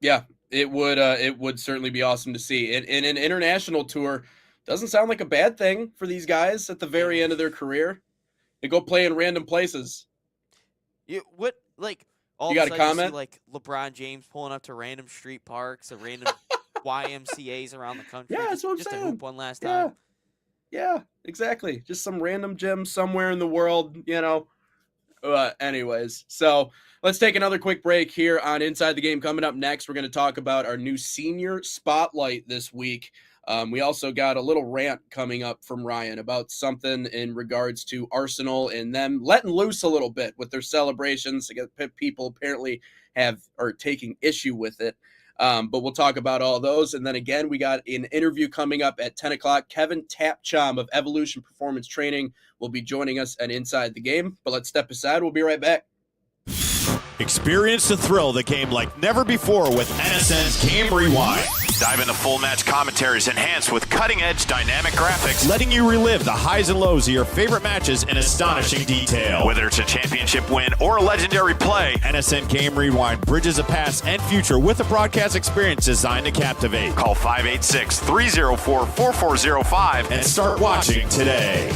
Yeah, it would certainly be awesome to see. And an international tour doesn't sound like a bad thing for these guys at the very end of their career. They go play in random places. You got a comment? You see, like LeBron James pulling up to random street parks or random YMCA's around the country. Yeah, that's what I'm just saying. To hoop one last time. Yeah, exactly. Just some random gym somewhere in the world, anyways, so let's take another quick break here on Inside the Game. Coming up next, we're going to talk about our new senior spotlight this week. We also got a little rant coming up from Ryan about something in regards to Arsenal and them letting loose a little bit with their celebrations. People apparently are taking issue with it. But we'll talk about all those. And then again, we got an interview coming up at 10 o'clock. Kevin Tapchom of Evolution Performance Training will be joining us at Inside the Game. But let's step aside. We'll be right back. Experience the thrill of the game like never before with NSN's Game Rewind. Dive into full match commentaries enhanced with cutting-edge dynamic graphics, letting you relive the highs and lows of your favorite matches in astonishing detail. Whether it's a championship win or a legendary play, NSN Game Rewind bridges the past and future with a broadcast experience designed to captivate. Call 586-304-4405 and start watching today.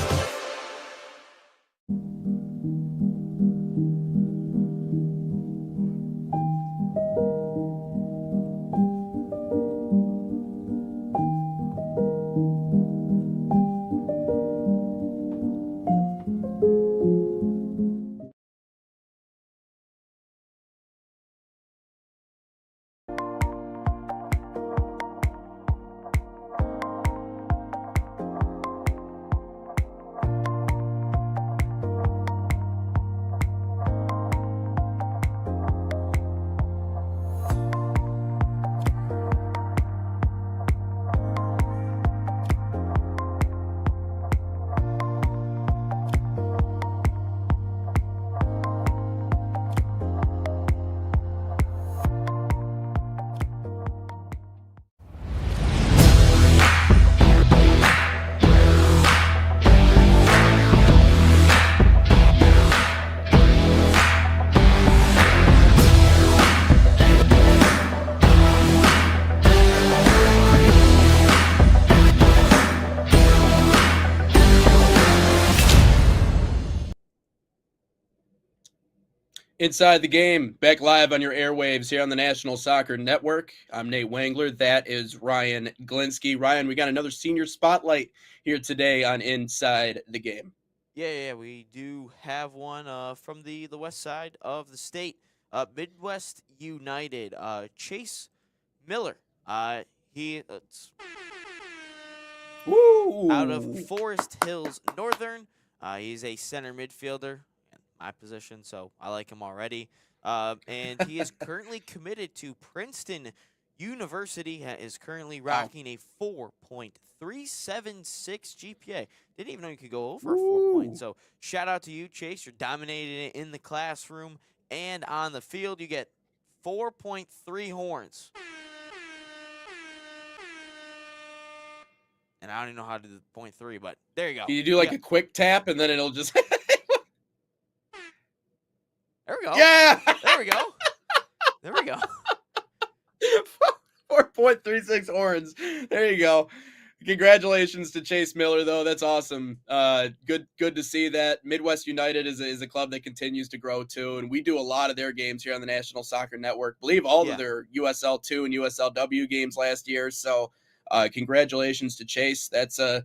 Inside the Game, back live on your airwaves here on the National Soccer Network. I'm Nate Wangler. That is Ryan Glinsky. Ryan, we got another senior spotlight here today on Inside the Game. Yeah, we do have one from the west side of the state. Midwest United. Chase Miller. He Woo! out of Forest Hills Northern. He's a center midfielder, in my position, so I like him already. And he is currently committed to Princeton University. Is currently Wow. rocking a 4.376 GPA. Didn't even know you could go over a 4 Woo. point. So shout out to you, Chase. You're dominating it in the classroom and on the field. You get 4.3 horns. And I don't even know how to do the 0.3, but there you go. You do like a quick tap, and then it'll just. There we go. Yeah. There we go. There we go. 4.36 horns. There you go. Congratulations to Chase Miller, though. That's awesome. Good to see that. Midwest United is a club that continues to grow too, and we do a lot of their games here on the National Soccer Network. I believe all of their USL 2 and USLW games last year. So, congratulations to Chase. That's a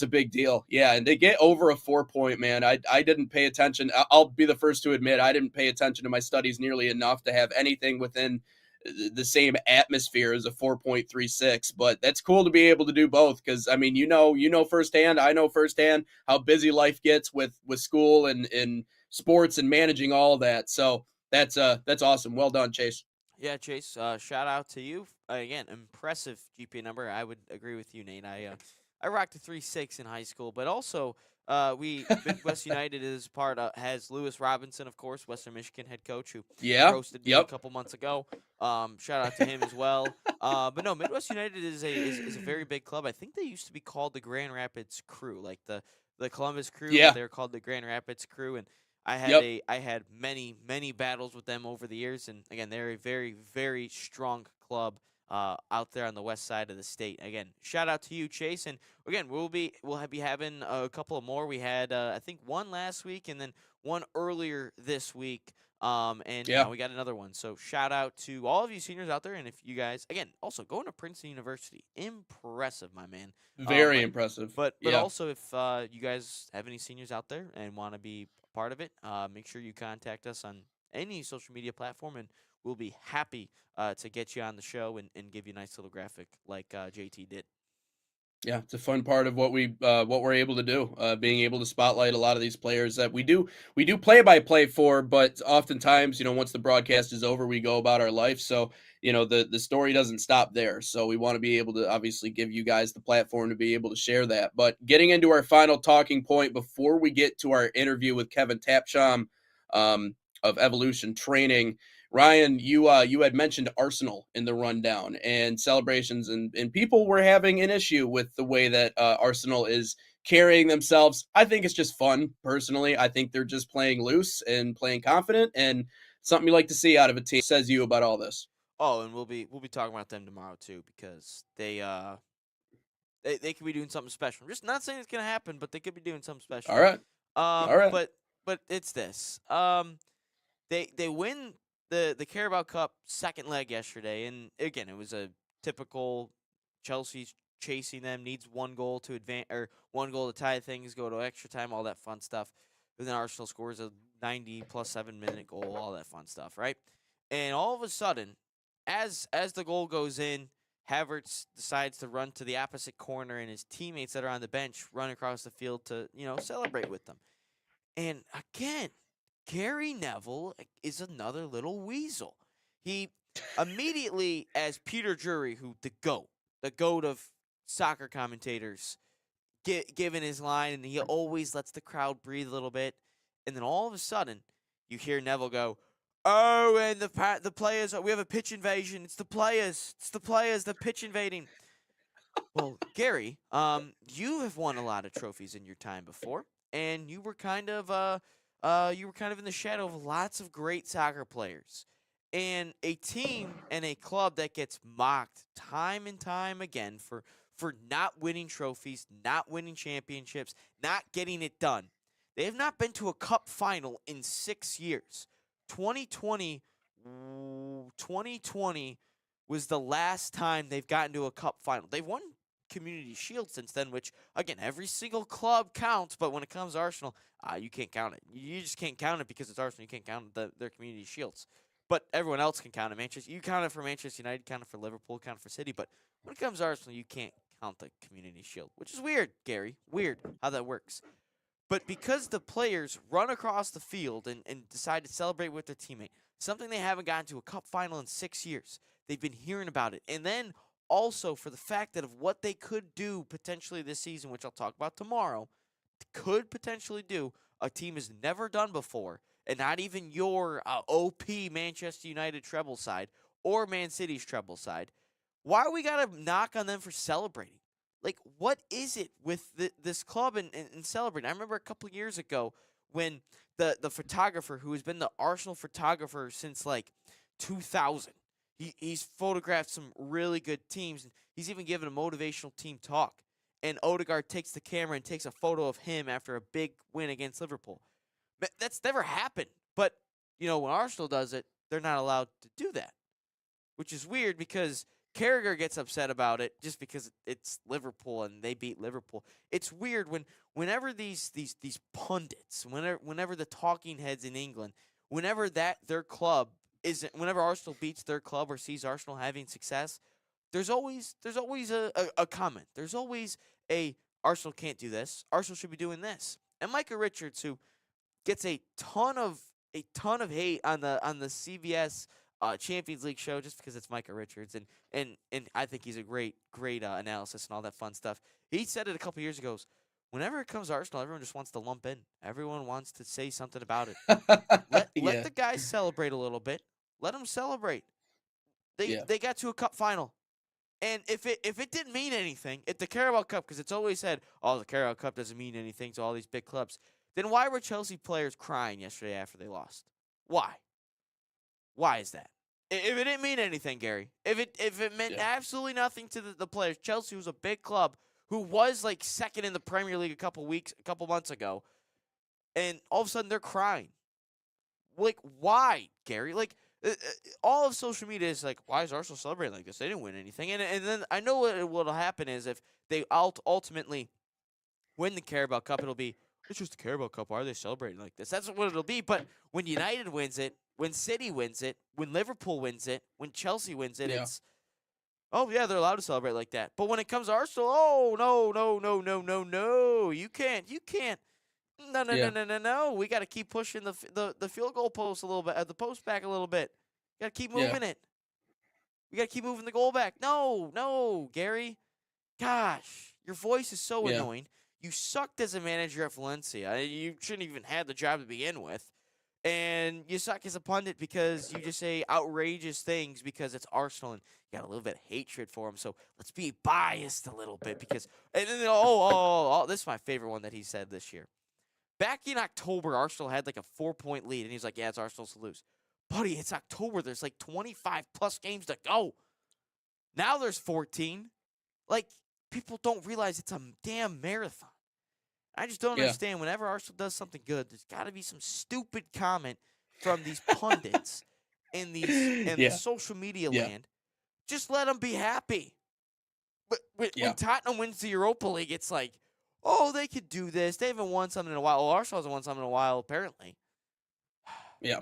big deal. Yeah, and they get over a 4 point, man. I didn't pay attention. I'll be the first to admit I didn't pay attention to my studies nearly enough to have anything within the same atmosphere as a 4.36, but that's cool to be able to do both. Cause I mean, you know, firsthand, I know firsthand how busy life gets with school and sports and managing all that. So that's awesome. Well done, Chase. Yeah, Chase, shout out to you. Again, impressive GPA number. I would agree with you, Nate. I rocked a 3.6 in high school, but also Midwest United is has Lewis Robinson, of course, Western Michigan head coach, who roasted me a couple months ago. Shout out to him as well. But no, Midwest United is a very big club. I think they used to be called the Grand Rapids Crew, like the Columbus Crew. Yeah. They're called the Grand Rapids Crew, and I had many battles with them over the years. And again, they're a very, very strong club out there on the west side of the state. Again, shout out to you, Chase. And again, we'll be having a couple of more. We had I think one last week, and then one earlier this week. And now we got another one. So shout out to all of you seniors out there. And if you guys, again, also going to Princeton University, impressive, my man. Very impressive. But also, if you guys have any seniors out there and want to be part of it, make sure you contact us on any social media platform, and we'll be happy to get you on the show and give you a nice little graphic like JT did. Yeah, it's a fun part of what we're able to do, being able to spotlight a lot of these players that we do play by play for, but oftentimes, once the broadcast is over, we go about our life. So, the story doesn't stop there. So we want to be able to obviously give you guys the platform to be able to share that. But getting into our final talking point before we get to our interview with Kevin Tapsham of Evolution Training. Ryan, you had mentioned Arsenal in the rundown and celebrations, and people were having an issue with the way that Arsenal is carrying themselves. I think it's just fun, personally. I think they're just playing loose and playing confident, and something you like to see out of a team. Says you about all this. Oh, and we'll be talking about them tomorrow too, because they could be doing something special. I'm just not saying it's gonna happen, but they could be doing something special. All right. All right. But it's this. They win the Carabao Cup second leg yesterday, and again, it was a typical Chelsea's chasing them, needs one goal to advance or one goal to tie things, go to extra time, all that fun stuff. And then Arsenal scores a 90 plus 7 minute goal, all that fun stuff, right? And all of a sudden, as the goal goes in, Havertz decides to run to the opposite corner, and his teammates that are on the bench run across the field to celebrate with them. And again, Gary Neville is another little weasel. He immediately, as Peter Drury, who the GOAT of soccer commentators, given his line, and he always lets the crowd breathe a little bit. And then all of a sudden, you hear Neville go, "Oh, and the players, we have a pitch invasion. It's the players, the pitch invading." Well, Gary, you have won a lot of trophies in your time before, and you were kind of in the shadow of lots of great soccer players. And a team and a club that gets mocked time and time again for not winning trophies, not winning championships, not getting it done. They have not been to a cup final in 6 years. 2020 was the last time they've gotten to a cup final. They've won Community Shield since then, which, again, every single club counts, but when it comes to Arsenal, you can't count it. You just can't count it because it's Arsenal. You can't count their Community Shields. But everyone else can count it. Manchester, you count it for Manchester United, count it for Liverpool, count it for City, but when it comes to Arsenal, you can't count the Community Shield, which is weird, Gary. Weird how that works. But because the players run across the field and decide to celebrate with their teammate, something they haven't gotten to a cup final in 6 years, they've been hearing about it. And then also for the fact that of what they could do potentially this season, which I'll talk about tomorrow, could potentially do a team has never done before, and not even your OP Manchester United treble side or Man City's treble side. Why we got to knock on them for celebrating? Like, what is it with this club and celebrating? I remember a couple years ago when the photographer who has been the Arsenal photographer since like 2000, he's photographed some really good teams. And he's even given a motivational team talk. And Odegaard takes the camera and takes a photo of him after a big win against Liverpool. That's never happened. But, when Arsenal does it, they're not allowed to do that, which is weird because Carragher gets upset about it just because it's Liverpool and they beat Liverpool. It's weird whenever these pundits, whenever the talking heads in England, whenever whenever Arsenal beats their club or sees Arsenal having success, there's always a comment. There's always Arsenal can't do this. Arsenal should be doing this. And Micah Richards, who gets a ton of hate on the CBS Champions League show just because it's Micah Richards, and I think he's a great analysis and all that fun stuff. He said it a couple years ago. Whenever it comes to Arsenal, everyone just wants to lump in. Everyone wants to say something about it. Let the guys celebrate a little bit. Let them celebrate. They got to a cup final. And if it didn't mean anything, if the Carabao Cup, because it's always said, the Carabao Cup doesn't mean anything to all these big clubs, then why were Chelsea players crying yesterday after they lost? Why? Why is that? If it didn't mean anything, Gary, if it meant absolutely nothing to the players, Chelsea was a big club who was like second in the Premier League a couple months ago, and all of a sudden they're crying. Like, why, Gary? Like, all of social media is like, why is Arsenal celebrating like this? They didn't win anything. And then I know what'll happen is if they ultimately win the Carabao Cup, it'll be, it's just the Carabao Cup. Why are they celebrating like this? That's what it'll be. But when United wins it, when City wins it, when Liverpool wins it, when Chelsea wins it, it's, they're allowed to celebrate like that. But when it comes to Arsenal, no, you can't. No. We got to keep pushing the field goal post a little bit, the post back a little bit. Got to keep moving it. We got to keep moving the goal back. No, Gary. Gosh, your voice is so annoying. You sucked as a manager at Valencia. You shouldn't even have the job to begin with. And you suck as a pundit because you just say outrageous things because it's Arsenal and you got a little bit of hatred for them. So let's be biased a little bit because – and then, this is my favorite one that he said this year. Back in October, Arsenal had like a 4-point lead, and he's like, it's Arsenal's to lose. Buddy, it's October. There's like 25-plus games to go. Now there's 14. Like, people don't realize it's a damn marathon. I just don't understand. Whenever Arsenal does something good, there's got to be some stupid comment from these pundits in the social media land. Just let them be happy. But when Tottenham wins the Europa League, it's like, they could do this. They haven't won something in a while. Well, Arsenal hasn't won something in a while, apparently. Yeah.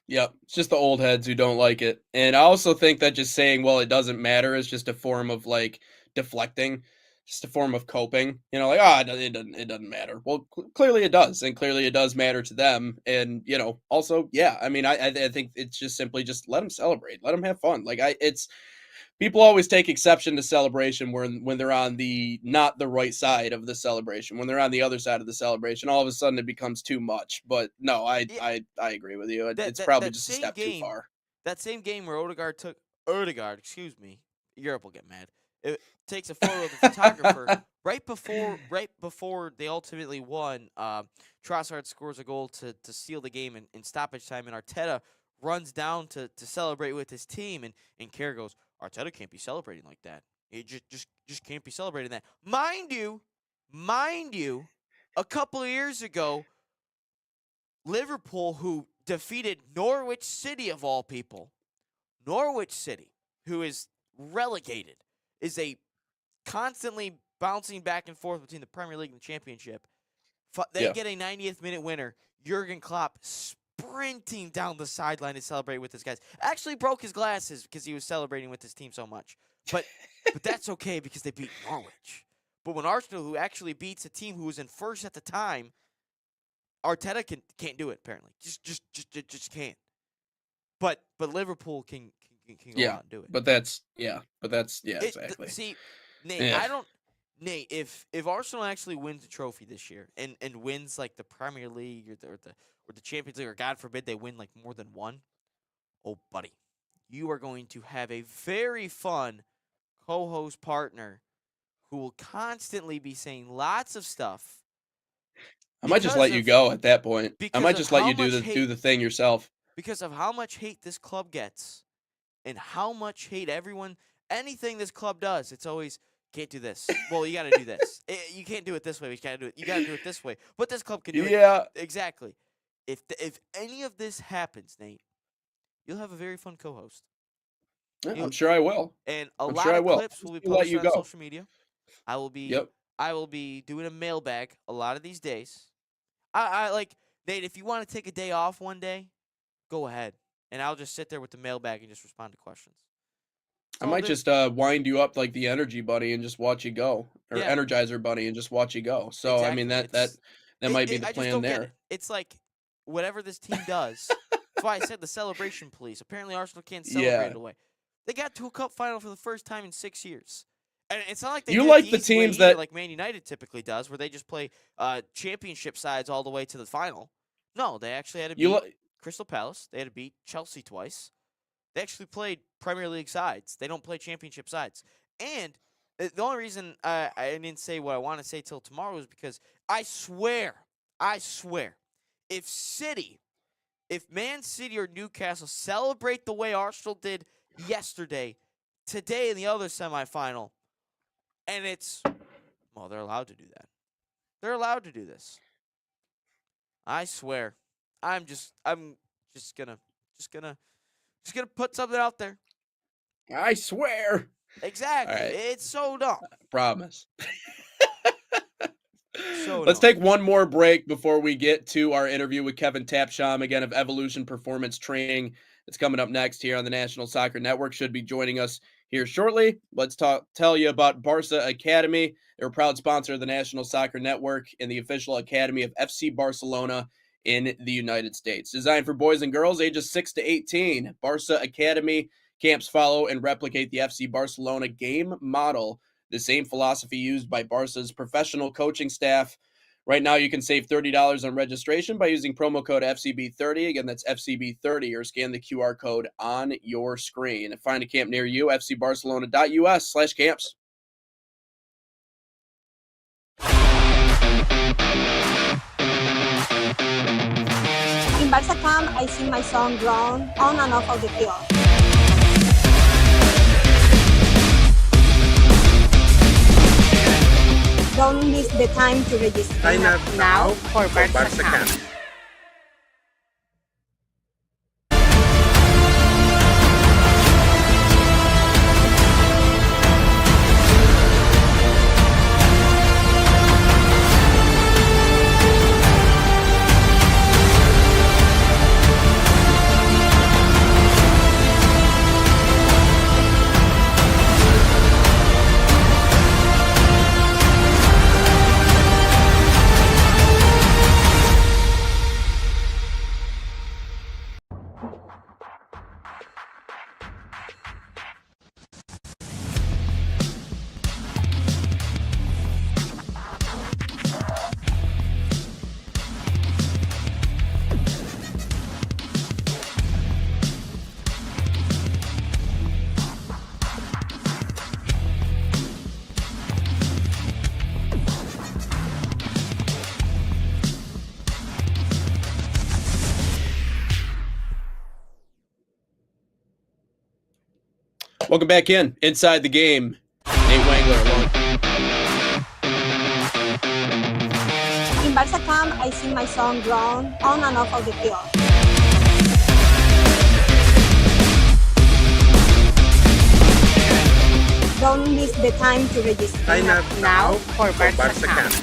Yep. It's just the old heads who don't like it. And I also think that just saying, it doesn't matter is just a form of like deflecting, just a form of coping. It doesn't matter. Well, clearly it does. And clearly it does matter to them. And, also, I think it's just simply just let them celebrate. Let them have fun. People always take exception to celebration when they're on not the right side of the celebration. When they're on the other side of the celebration, all of a sudden it becomes too much. But no, I agree with you. It's probably just a step too far. That same game where Odegaard, Europe will get mad. It takes a photo of the photographer right before they ultimately won. Trossard scores a goal to seal the game in stoppage time, and Arteta runs down to celebrate with his team, and Kerr goes, Arteta can't be celebrating like that. He just can't be celebrating that. Mind you, a couple of years ago, Liverpool, who defeated Norwich City of all people, Norwich City, who is relegated, is a constantly bouncing back and forth between the Premier League and the Championship. They get a 90th minute winner. Jurgen Klopp sprinting down the sideline to celebrate with his guys. Actually broke his glasses because he was celebrating with his team so much. But that's okay because they beat Norwich. But when Arsenal, who actually beats a team who was in first at the time, Arteta can't do it. Apparently, just can't. But Liverpool can go out and do it. But that's exactly. See, Nate, Yeah. Nate, if Arsenal actually wins the trophy this year and wins like the Premier League or the Champions League, or God forbid they win like more than one, oh buddy, you are going to have a very fun co-host partner who will constantly be saying lots of stuff. I might just let you go at that point. I might just let you do the thing yourself. Because of how much hate this club gets and how much hate anything this club does, it's always, can't do this. Well, you got to do this. You can't do it this way. You got to do it this way. But this club can do it. Yeah. Exactly. If any of this happens, Nate, you'll have a very fun co-host. Yeah, I'm sure I will. And a lot of clips will be posted on social media. I will be doing a mailbag a lot of these days. I like, Nate, if you want to take a day off one day, go ahead. And I'll just sit there with the mailbag and just respond to questions. I might just wind you up like the Energy Bunny and just watch you go, or Energizer Bunny and just watch you go. So exactly. I mean that might be the plan there. It's like whatever this team does. That's why I said the celebration police. Apparently Arsenal can't celebrate away. They got to a cup final for the first time in 6 years. And it's not like they like the teams that like Man United typically does, where they just play championship sides all the way to the final. No, they actually had to beat Crystal Palace. They had to beat Chelsea twice. They actually played Premier League sides. They don't play championship sides. And the only reason I didn't say what I want to say till tomorrow is because I swear, if Man City or Newcastle celebrate the way Arsenal did yesterday, today in the other semifinal, and they're allowed to do that. They're allowed to do this. I swear. I'm just gonna put something out there. I swear. Exactly. Right. It's so dumb. Promise. Let's take one more break before we get to our interview with Kevin Tapsham, again, of Evolution Performance Training. It's coming up next here on the National Soccer Network. Should be joining us here shortly. Let's tell you about Barca Academy. They're a proud sponsor of the National Soccer Network and the official academy of FC Barcelona in the United States. Designed for boys and girls ages 6 to 18, Barca Academy camps follow and replicate the FC Barcelona game model, the same philosophy used by Barca's professional coaching staff. Right now, you can save $30 on registration by using promo code FCB30. Again, that's FCB30, or scan the QR code on your screen. Find a camp near you, fcbarcelona.us/camps. In Barca camp, I sing my song Grown on and off of the field. Don't miss the time to register. Sign up now for Barca camp. Welcome back inside the game. Nate Wangler along. In Barca camp, I sing my song Grown on and off of the field. Don't miss the time to register. Sign up now for Barca camp.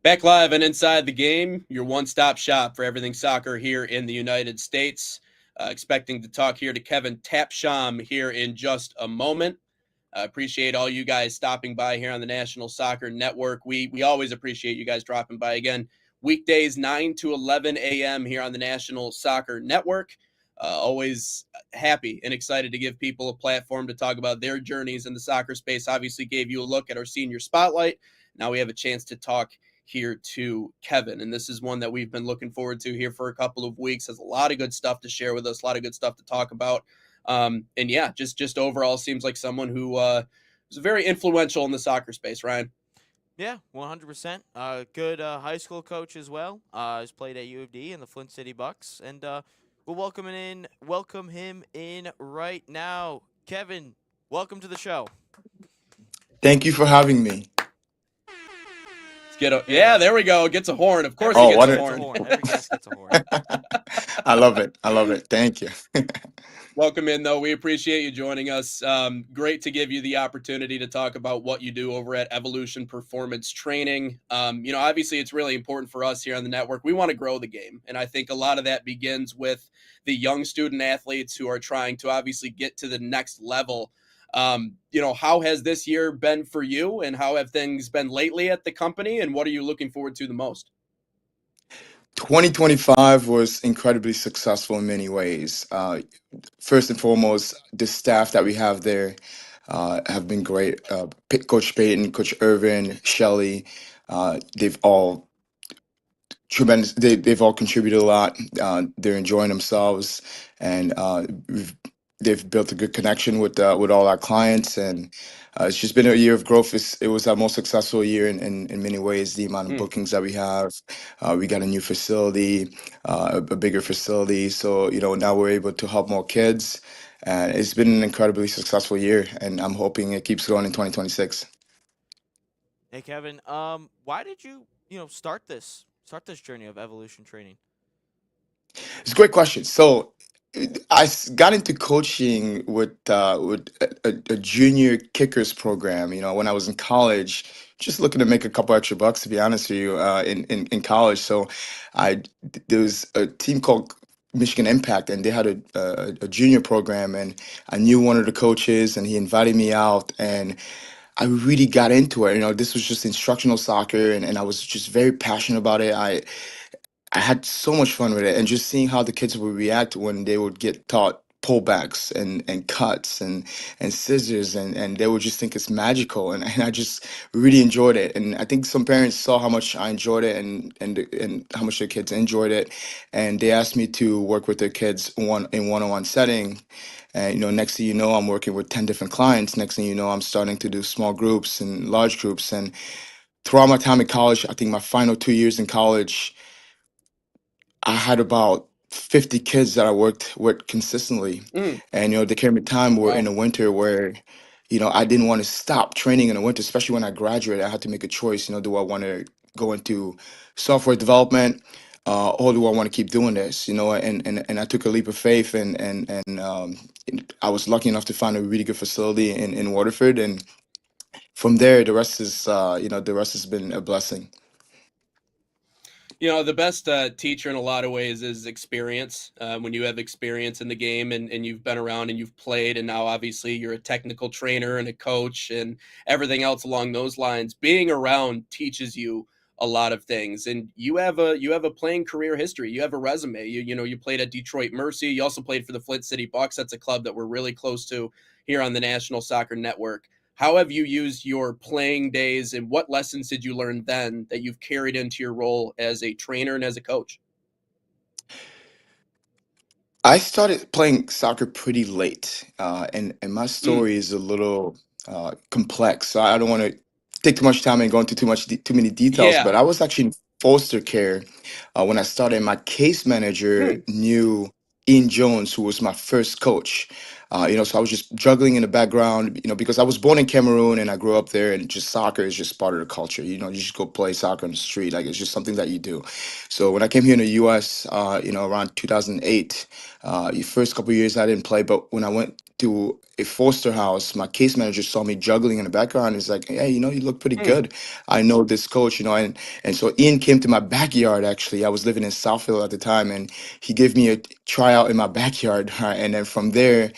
Back live and inside the game, your one-stop shop for everything soccer here in the United States. Expecting to talk here to Kevin Tapsham here in just a moment. I appreciate all you guys stopping by here on the National Soccer Network. We always appreciate you guys dropping by again. Weekdays 9 to 11 a.m. here on the National Soccer Network. Always happy and excited to give people a platform to talk about their journeys in the soccer space. Obviously gave you a look at our senior spotlight. Now we have a chance to talk here to Kevin, and this is one that we've been looking forward to here for a couple of weeks. Has a lot of good stuff to share with us, a lot of good stuff to talk about. And yeah, just overall seems like someone who was very influential in the soccer space, Ryan. Yeah, 100%. Good high school coach as well. Has played at U of D and the Flint City Bucks, and we'll welcome him in right now. Kevin, welcome to the show. Thank you for having me. Yeah, there we go. Gets a horn. Of course, Oh, he gets what a a- horn. Every guest gets a horn. I love it. I love it. Thank you. Welcome in, though. We appreciate you joining us. Great to give you the opportunity to talk about what you do over at Evolution Performance Training. Obviously, it's really important for us here on the network. We want to grow the game, and I think a lot of that begins with the young student athletes who are trying to obviously get to the next level. How has this year been for you, and how have things been lately at the company, and what are you looking forward to the most? 2025 was incredibly successful in many ways. First and foremost, the staff that we have there have been great. Coach Payton, Coach Irvin, Shelley, they've all tremendous. They've all contributed a lot. They're enjoying themselves, and they've built a good connection with all our clients. And it's just been a year of growth. It was our most successful year in many ways. The amount of bookings that we have, we got a new facility, a bigger facility. So now we're able to help more kids. And it's been an incredibly successful year, and I'm hoping it keeps going in 2026. Hey, Kevin. Why did you start this journey of evolution training? It's a great question. So got into coaching with a junior kickers program. When I was in college, just looking to make a couple extra bucks. To be honest with you, in college. So there was a team called Michigan Impact, and they had a junior program, and I knew one of the coaches, and he invited me out, and I really got into it. This was just instructional soccer, and I was just very passionate about it. I had so much fun with it, and just seeing how the kids would react when they would get taught pullbacks and cuts and scissors, and they would just think it's magical, and I just really enjoyed it. And I think some parents saw how much I enjoyed it, and how much their kids enjoyed it, and they asked me to work with their kids one-on-one setting. And next thing you know, I'm working with 10 different clients. Next thing you know, I'm starting to do small groups and large groups. And throughout my time in college, I think my final 2 years in college, I had about 50 kids that I worked with consistently. And there came a time where in the winter where I didn't want to stop training in the winter, especially when I graduated. I had to make a choice. Do I want to go into software development, or do I want to keep doing this? And I took a leap of faith, and I was lucky enough to find a really good facility in Waterford. And from there, the rest has been a blessing. The best teacher in a lot of ways is experience. When you have experience in the game, and you've been around and you've played, and now obviously you're a technical trainer and a coach and everything else along those lines, being around teaches you a lot of things. And you have a playing career history. You have a resume. You played at Detroit Mercy. You also played for the Flint City Bucks. That's a club that we're really close to here on the National Soccer Network. How have you used your playing days, and what lessons did you learn then that you've carried into your role as a trainer and as a coach? I started playing soccer pretty late, and my story is a little complex. So I don't want to take too much time and go into too many details. Yeah. But I was actually in foster care when I started. My case manager knew Ian Jones, who was my first coach. So I was just juggling in the background, because I was born in Cameroon and I grew up there, and just soccer is just part of the culture. You just go play soccer on the street, like it's just something that you do. So when I came here in the U.S., around 2008, the first couple of years I didn't play, but when I went to a foster house, my case manager saw me juggling in the background. He's like, "Hey, you look pretty Hmm. good. I know this coach, and so Ian came to my backyard. Actually, I was living in Southfield at the time, and he gave me a tryout in my backyard. And then from there,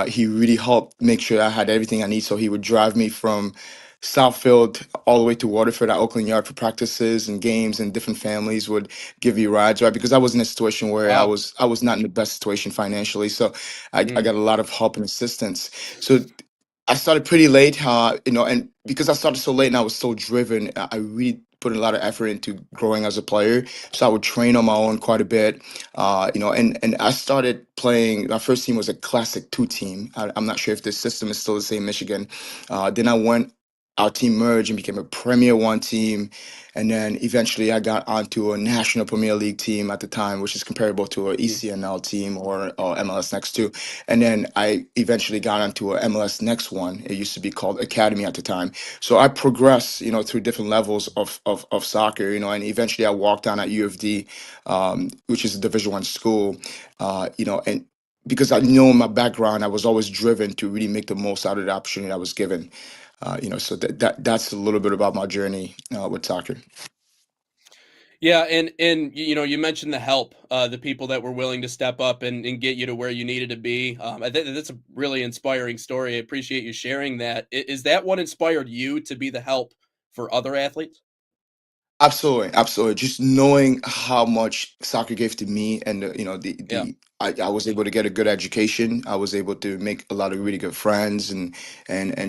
he really helped make sure I had everything I need. So he would drive me from Southfield all the way to Waterford at Oakland Yard for practices and games, and different families would give you rides, right? Because I was in a situation where I Wow. was I was not in the best situation financially, so I Mm. got a lot of help and assistance. So I started pretty late, and because I started so late and I was so driven, I really put a lot of effort into growing as a player. So I would train on my own quite a bit, and I started playing. My first team was a Classic 2 team. I'm not sure if the system is still the same in Michigan. Then I went. Our team merged and became a Premier One team, and then eventually I got onto a National Premier League team at the time, which is comparable to an Mm. ECNL team or MLS Next 2. And then I eventually got onto a MLS Next One. It used to be called Academy at the time. So I progressed, through different levels of soccer, and eventually I walked on at U of D, which is a Division 1 school, and because I know in my background, I was always driven to really make the most out of the opportunity I was given. So that's a little bit about my journey with soccer. Yeah, and you mentioned the help, the people that were willing to step up and get you to where you needed to be. I think that's a really inspiring story. I appreciate you sharing that. Is that what inspired you to be the help for other athletes? Absolutely, absolutely. Just knowing how much soccer gave to me, and Yeah. I was able to get a good education. I was able to make a lot of really good friends, and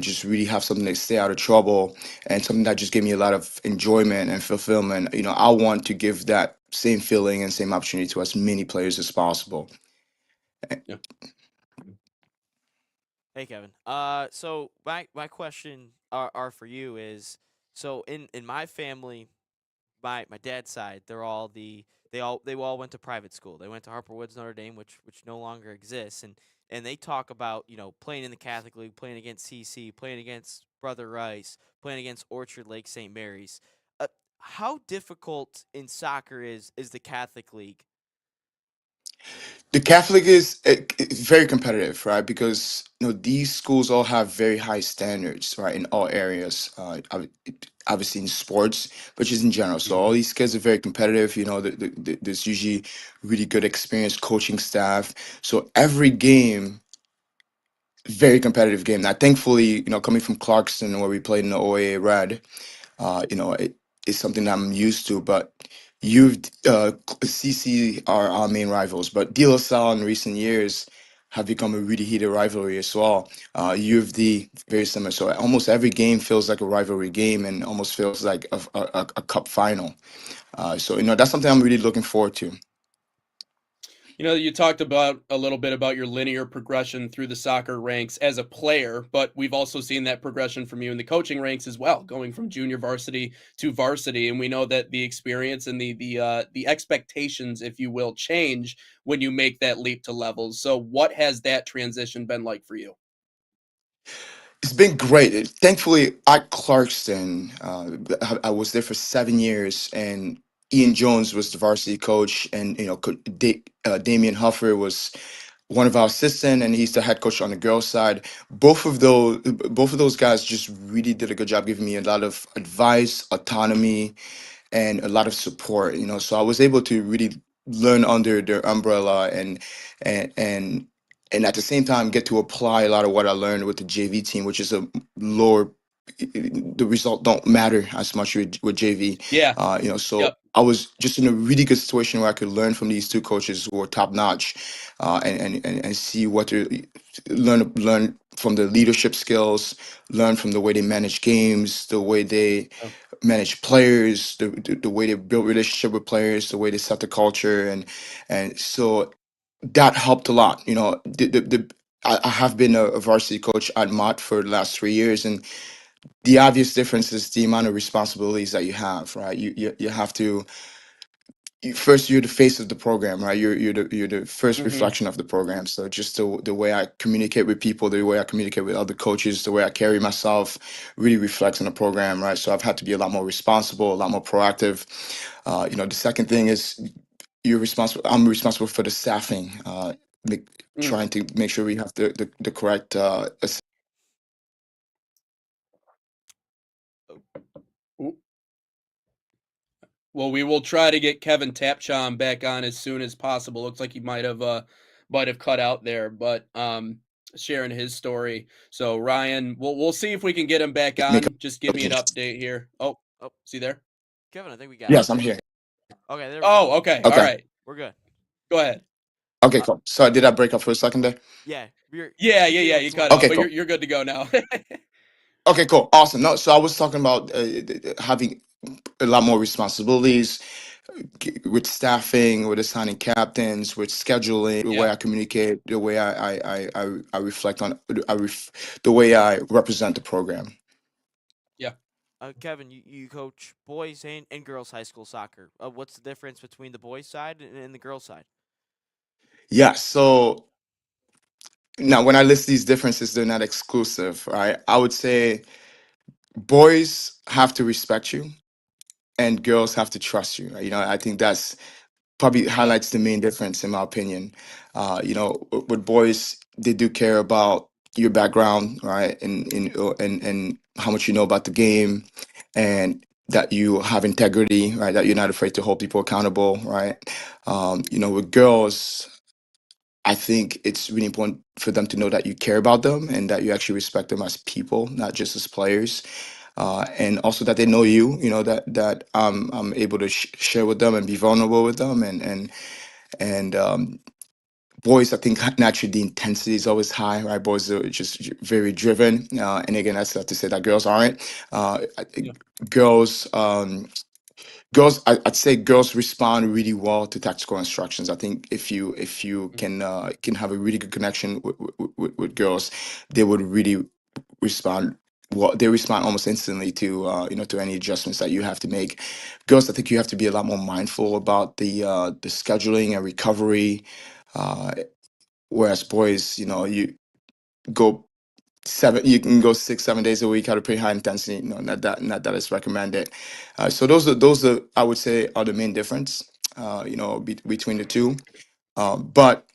just really have something to stay out of trouble, and something that just gave me a lot of enjoyment and fulfillment. I want to give that same feeling and same opportunity to as many players as possible. Yeah. Hey Kevin. So my question are for you is, so in my family, my dad's side, they all went to private school. They went to Harper Woods Notre Dame, which no longer exists, and they talk about playing in the Catholic League, playing against CC, playing against Brother Rice, playing against Orchard Lake St. Mary's. Uh, how difficult in soccer is the Catholic League? The Catholic is very competitive, right? Because these schools all have very high standards, right, in all areas. Obviously in sports, but just in general. So all Mhm. these kids are very competitive. There's usually really good experienced coaching staff. So every game, very competitive game. Now, thankfully, coming from Clarkston, where we played in the OAA Red, it's something that I'm used to. But you've CC are our main rivals, but De La Salle in recent years have become a really heated rivalry as well. U of D very similar. So almost every game feels like a rivalry game, and almost feels like a cup final. So that's something I'm really looking forward to. You talked about a little bit about your linear progression through the soccer ranks as a player, but we've also seen that progression from you in the coaching ranks as well, going from junior varsity to varsity. And we know that the experience and the expectations, if you will, change when you make that leap to levels. So, what has that transition been like for you? It's been great. Thankfully, at Clarkston, I was there for 7 years, and Ian Jones was the varsity coach, and Damian Huffer was one of our assistant, and he's the head coach on the girls' side. Both of those guys just really did a good job giving me a lot of advice, autonomy, and a lot of support. So I was able to really learn under their umbrella, and and and at the same time get to apply a lot of what I learned with the JV team, which is a lower. The result don't matter as much with JV. Yeah. So Yep. I was just in a really good situation where I could learn from these two coaches who were top notch, and see what to learn from the leadership skills, learn from the way they manage games, the way they Oh, manage players, the way they build relationship with players, the way they set the culture, and so that helped a lot. I have been a varsity coach at Mott for the last 3 years, and the obvious difference is the amount of responsibilities that you have, right? You have to first you're the face of the program, right? You're the first Hmm. reflection of the program. So just the way I communicate with people, the way I communicate with other coaches, the way I carry myself really reflects on the program, right? So I've had to be a lot more responsible, a lot more proactive. The second thing is you're responsible. I'm responsible for the staffing, make, Mm. trying to make sure we have the correct W- Well, we will try to get Kevin Tapchon back on as soon as possible. Looks like he might have cut out there, but sharing his story. So Ryan, we'll see if we can get him back make on. Just give me an up. update here. Oh, Oh, see there? Kevin, I think we got you. Yes, I'm here. Okay, there we go. Oh, okay. All Okay. right. We're good. Go ahead. Okay, cool. So did I break up for a second there? Yeah, Yeah, you yeah, gave yeah. us You the cut one. out, Okay, but cool. you're good to go now. Okay, cool. Awesome. No, so I was talking about having a lot more responsibilities with staffing, with assigning captains, with scheduling, the way Yeah. I communicate, the way I reflect on, the way I represent the program. Yeah. Kevin, you coach boys and girls high school soccer. What's the difference between the boys side and the girls side? Yeah. So now, when I list these differences, they're not exclusive, right? I would say boys have to respect you, and girls have to trust you. Right? I think that's probably Yeah. highlights the main difference in my opinion. With boys, they do care about your background, right, and how much you know about the game, and that you have integrity, right, that you're not afraid to hold people accountable, right. With girls, I think it's really important for them to know that you care about them and that you actually respect them as people, not just as players, and also that they know you. That I'm able to share with them and be vulnerable with them, and boys, I think naturally the intensity is always high, right? Boys are just very driven, and again, that's not to say that girls aren't. I Yeah. think girls. I'd say girls respond really well to tactical instructions. I think if you Mhm. can have a really good connection with girls, they would really respond. Well, they respond almost instantly to any adjustments that you have to make. Girls, I think you have to be a lot more mindful about the scheduling and recovery. Uh, Whereas boys, you go you can go 6 7 days a week at a pretty high intensity. Not that is recommended. So those are, I would say, are the main difference. Between the two. But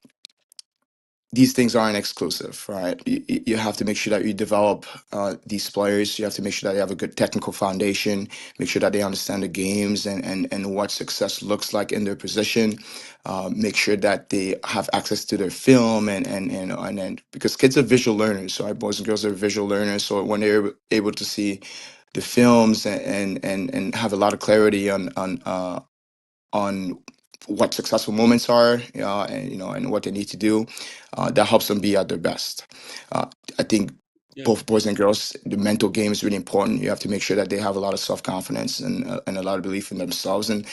these things aren't exclusive, right? You have to make sure that you develop these players. You have to make sure that they have a good technical foundation, make sure that they understand the games and what success looks like in their position. Make sure that they have access to their film and then because kids are visual learners, so right? Boys and girls are visual learners. So when they're able to see the films and have a lot of clarity on what successful moments are, and what they need to do. That helps them be at their best. Uh, I think Yeah. both boys and girls, the mental game is really important. You have to make sure that they have a lot of self confidence and a lot of belief in themselves. And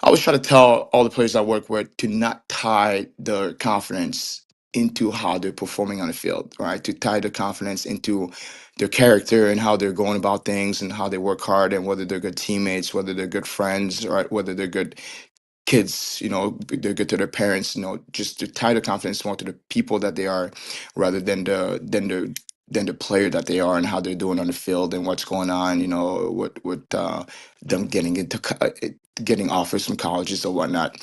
I always try to tell all the players I work with to not tie their confidence into how they're performing on the field, right? To tie the confidence into their character and how they're going about things and how they work hard and whether they're good teammates, whether they're good friends, right? Whether they're good kids, they're good to their parents, just to tie the confidence more to the people that they are rather than the player that they are and how they're doing on the field and what's going on, with them getting offers from colleges or whatnot.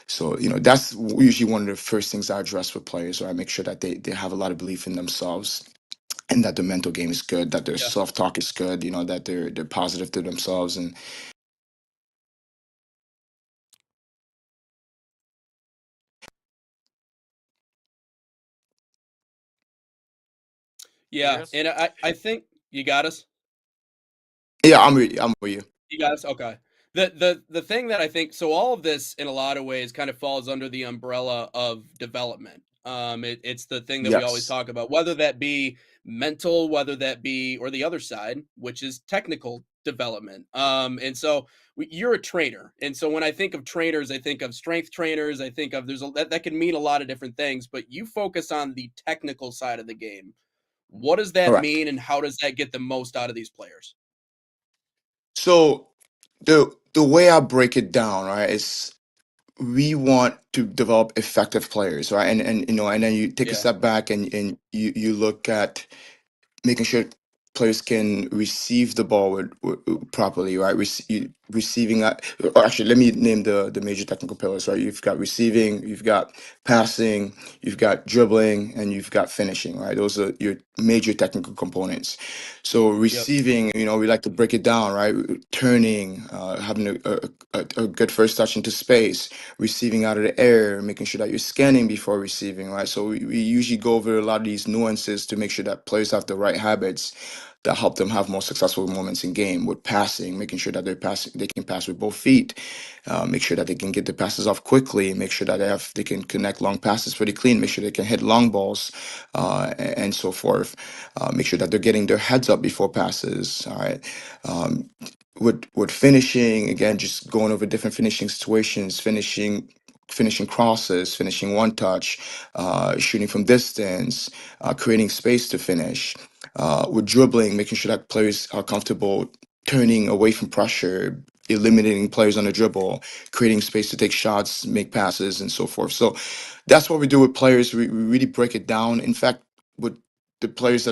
So, that's usually one of the first things I address with players. So I make sure that they have a lot of belief in themselves and that the mental game is good, that their Yeah. self-talk is good, that they're positive to themselves. And You hear Yeah. us? And I think you got us. yeah, I'm with you. You guys, okay. The thing that I think, so all of this in a lot of ways kind of falls under the umbrella of development. It's the thing that we always Yes. talk about, whether that be mental, whether that be, or the other side, which is technical development. And so you're a trainer, and so when I think of trainers, I think of strength trainers. I think of that can mean a lot of different things, but you focus on the technical side of the game. What does that Correct. mean, and how does that get the most out of these players? So the way I break it down, right, is we want to develop effective players, right? And you know, and then you take a Yeah. step back and you look at making sure players can receive the ball properly, right? Receiving, or actually, let me name the major technical pillars, right? You've got receiving, you've got passing, you've got dribbling, and you've got finishing, right? Those are your major technical components. So Yep. receiving, you know, we like to break it down, right? Turning, having a good first touch into space, receiving out of the air, making sure that you're scanning before receiving, right? So we usually go over a lot of these nuances to make sure that players have the right habits that help them have more successful moments in game. With passing, making sure that they can pass with both feet, make sure that they can get the passes off quickly, make sure that they can connect long passes pretty clean, make sure they can hit long balls, and so forth. Make sure that they're getting their heads up before passes. All right. With finishing, again, just going over different finishing situations, finishing crosses, finishing one touch, shooting from distance, creating space to finish. With dribbling, making sure that players are comfortable turning away from pressure, eliminating players on the dribble, creating space to take shots, make passes, and so forth. So that's what we do with players. We really break it down. In fact, with the players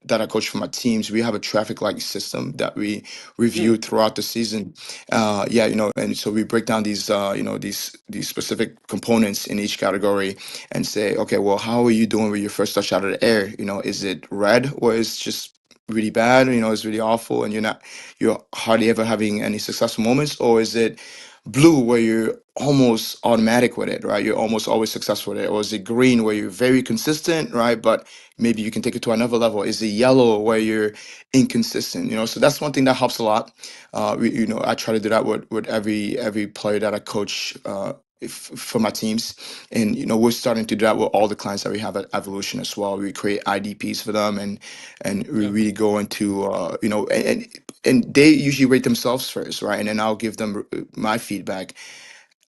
that I coach for my teams, we have a traffic light system that we review throughout the season. Yeah, you know, and so we break down these, you know, these specific components in each category and say, okay, well, how are you doing with your first touch out of the air? You know, is it red or is just really bad? You know, it's really awful, and you're hardly ever having any successful moments, or is it blue where you're almost automatic with it, right? You're almost always successful with it, or is it green where you're very consistent, right? But maybe you can take it to another level. Is it yellow where you're inconsistent? You know, so that's one thing that helps a lot. You know, I try to do that with every player that I coach. For my teams, and you know, we're starting to do that with all the clients that we have at Evolution as well. We create IDPs for them, and we Yep. really go into you know, and they usually rate themselves first, right? And then I'll give them my feedback.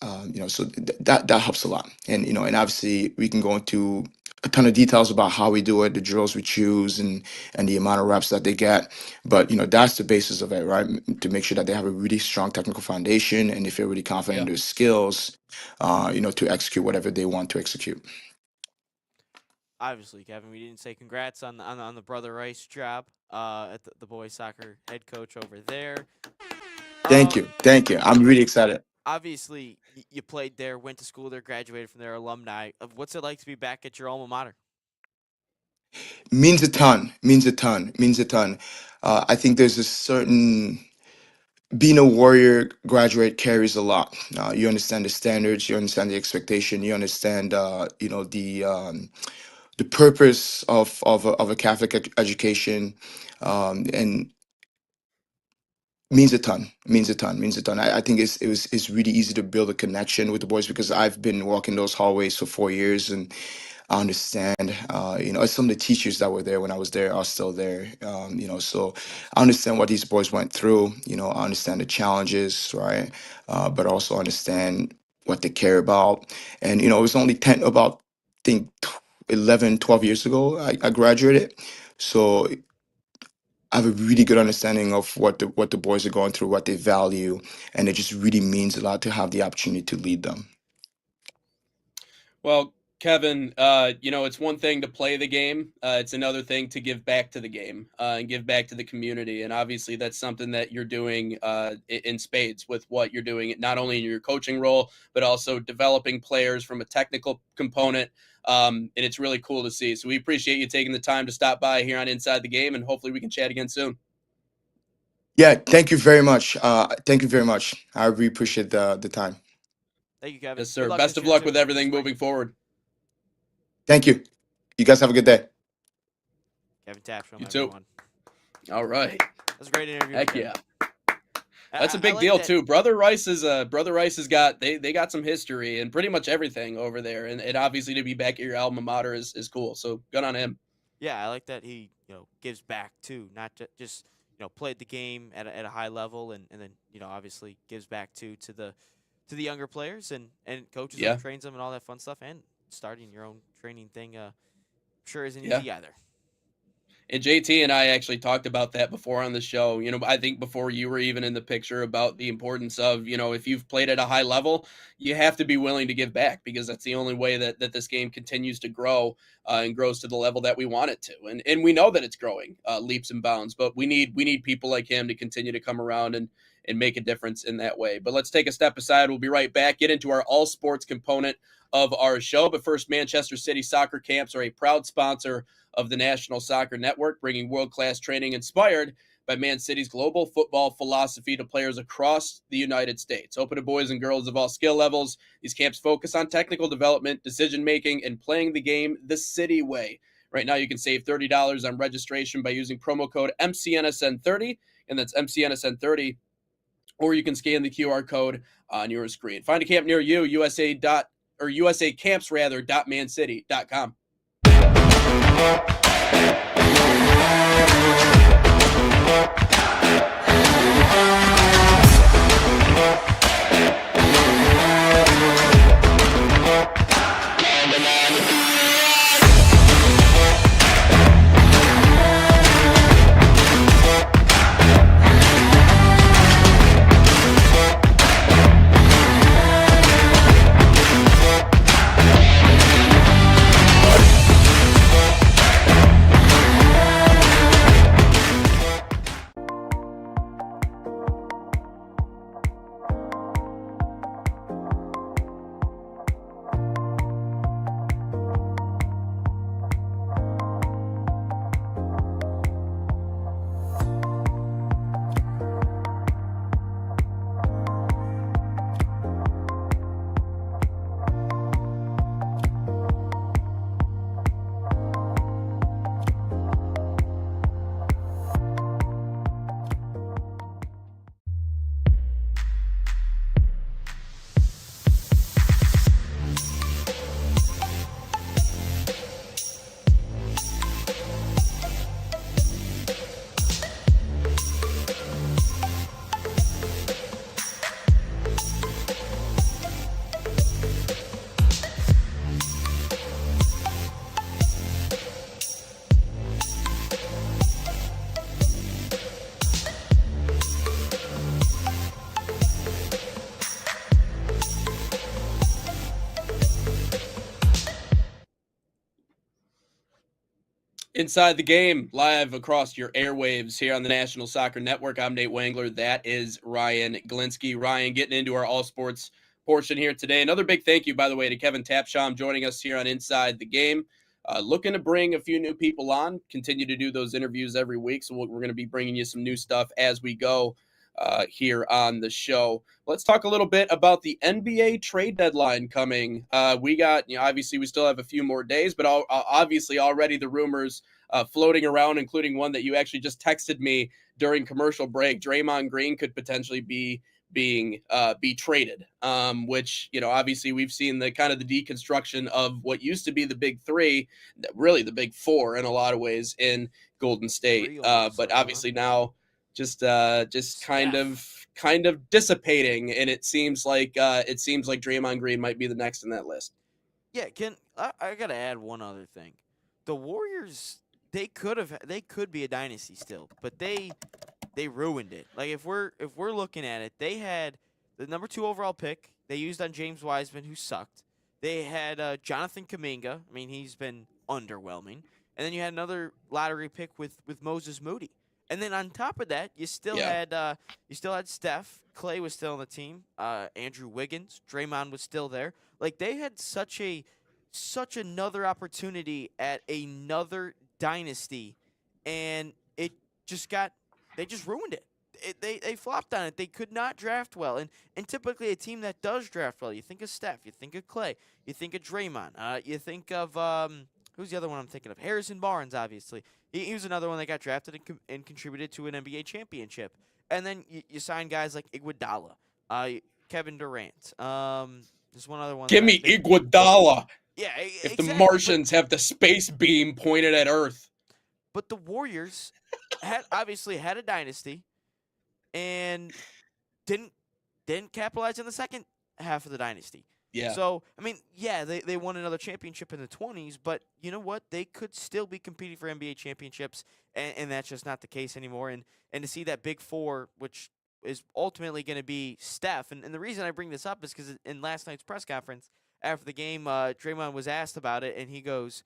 You know, so that helps a lot. And you know, and obviously we can go into a ton of details about how we do it, the drills we choose, and the amount of reps that they get. But you know, that's the basis of it, right? To make sure that they have a really strong technical foundation, and they feel really confident in Yeah. their skills, you know, to execute whatever they want to execute. Obviously, Kevin, we didn't say congrats on the Brother Rice job at the boys soccer head coach over there. Thank Um, you, thank you. I'm really excited. Obviously, you played there, went to school there, graduated from there, alumni. What's it like to be back at your alma mater? Means a ton. Means a ton. Means a ton. I think there's a certain being a warrior graduate carries a lot. You understand the standards, you understand the expectation, you understand, you know, the purpose of a Catholic education, and means a ton. Means a ton. Means a ton. I think it's really easy to build a connection with the boys because I've been walking those hallways for 4 years, and I understand, you know, some of the teachers that were there when I was there are still there, you know, so Nice. I understand what these boys went through, you know, I understand the challenges, right? But also understand what they care about. And, you know, it was only 10, about, I think, 11, 12 years ago, I graduated. So I have a really good understanding of what the boys are going through, what they value, and it just really means a lot to have the opportunity to lead them. Well, Kevin, you know, it's one thing to play the game. It's another thing to give back to the game and give back to the community. And obviously, that's something that you're doing in spades with what you're doing, not only in your coaching role, but also developing players from a technical component. And it's really cool to see. So we appreciate you taking the time to stop by here on Inside the Game, and hopefully we can chat again soon. Yeah, thank you very much. Thank you very much. I really appreciate the time. Thank you, Kevin. Yes, Good sir. luck on Best this of year luck too with this everything spring. moving forward. Thank you. You guys have a good day. Kevin Tapstrom, You too. everyone. All right. That's a great interview. Heck Kevin. yeah. That's a I big like deal that. too. Brother Rice has got they got some history and pretty much everything over there. And obviously to be back at your alma mater is cool. So good on him. Yeah, I like that he gives back too, not just played the game at a high level and then obviously gives back to the younger players and coaches them, Yeah. trains them, and all that fun stuff. And starting your own training thing sure isn't Yeah. easy either. And JT and I actually talked about that before on the show. I think before you were even in the picture, about the importance of, if you've played at a high level, you have to be willing to give back, because that's the only way that this game continues to grow and grows to the level that we want it to. And we know that it's growing leaps and bounds, but we need people like him to continue to come around and make a difference in that way. But let's take a step aside. We'll be right back, get into our all sports component of our show. But first, Manchester City Soccer Camps are a proud sponsor of the National Soccer Network, bringing world-class training inspired by Man City's global football philosophy to players across the United States. Open to boys and girls of all skill levels, these camps focus on technical development, decision-making, and playing the game the City way. Right now, you can save $30 on registration by using promo code MCNSN30, and that's MCNSN30, or you can scan the QR code on your screen. Find a camp near you, usacamps.mancity.com. Inside the Game, live across your airwaves here on the National Soccer Network. I'm Nate Wangler. That is Ryan Glinsky. Ryan, getting into our all sports portion here today. Another big thank you, by the way, to Kevin Tapsham joining us here on Inside the Game. Looking to bring a few new people on, continue to do those interviews every week. So we're going to be bringing you some new stuff as we go here on the show. Let's talk a little bit about the NBA trade deadline coming. We got, obviously we still have a few more days, but obviously already the rumors floating around, including one that you actually just texted me during commercial break. Draymond Green could potentially be traded, which, obviously we've seen the kind of the deconstruction of what used to be the big three, really the big four in a lot of ways in Golden State. But obviously now just kind of dissipating, and it seems like Draymond Green might be the next in that list. Yeah, I gotta add one other thing. The Warriors, they could be a dynasty still, but they ruined it. Like if we're looking at it, they had the number 2 overall pick they used on James Wiseman, who sucked. They had Jonathan Kuminga. I mean, he's been underwhelming. And then you had another lottery pick with Moses Moody. And then on top of that, you still had Steph. Clay was still on the team. Andrew Wiggins, Draymond was still there. Like they had such another opportunity at another dynasty, and they just ruined it. They flopped on it. They could not draft well, and typically a team that does draft well, you think of Steph, you think of Clay, you think of Draymond, you think of who's the other one I'm thinking of? Harrison Barnes, obviously. He was another one that got drafted and contributed to an NBA championship. And then you sign guys like Iguodala, Kevin Durant. There's one other one. Give me Iguodala. Yeah, if exactly. The Martians have the space beam pointed at Earth. But the Warriors obviously had a dynasty and didn't capitalize in the second half of the dynasty. Yeah. So, I mean, yeah, they won another championship in the 20s, but you know what? They could still be competing for NBA championships, and that's just not the case anymore. And to see that Big Four, which is ultimately going to be Steph, and the reason I bring this up is because in last night's press conference after the game, Draymond was asked about it, and he goes,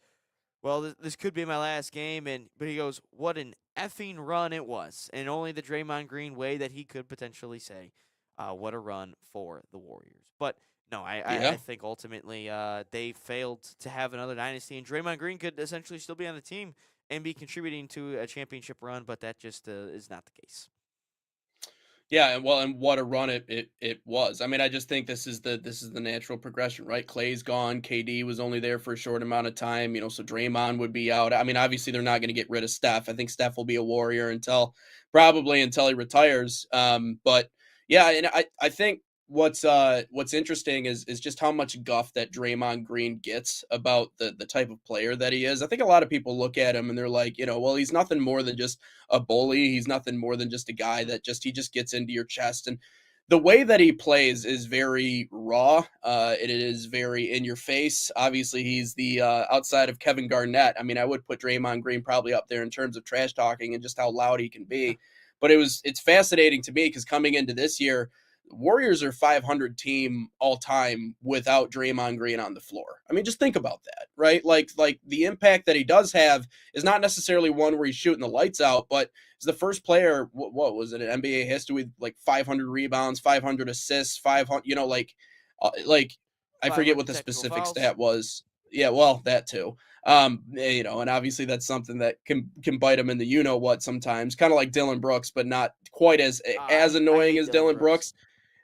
well, this could be my last game, but he goes, what an effing run it was, and only the Draymond Green way that he could potentially say, what a run for the Warriors. But no, Yeah. I think ultimately they failed to have another dynasty, and Draymond Green could essentially still be on the team and be contributing to a championship run, but that just is not the case. Yeah, and what a run it was. I mean, I just think this is the natural progression, right? Clay's gone, KD was only there for a short amount of time, so Draymond would be out. I mean, obviously they're not going to get rid of Steph. I think Steph will be a Warrior probably until he retires. But yeah, and I think what's interesting is just how much guff that Draymond Green gets about the type of player that he is. I think a lot of people look at him and they're like, well, he's nothing more than just a bully. He's nothing more than just a guy that he just gets into your chest. And the way that he plays is very raw. It is very in your face. Obviously, he's the outside of Kevin Garnett. I mean, I would put Draymond Green probably up there in terms of trash talking and just how loud he can be. But it's fascinating to me because coming into this year, Warriors are 500 team all time without Draymond Green on the floor. I mean, just think about that, right? Like the impact that he does have is not necessarily one where he's shooting the lights out, but it's the first player. What was it in NBA history with like 500 rebounds, 500 assists, 500? I forget what the specific stat was. Yeah, well, that too. And obviously that's something that can bite him in the what sometimes, kind of like Dylan Brooks, but not quite as annoying as Dylan Brooks.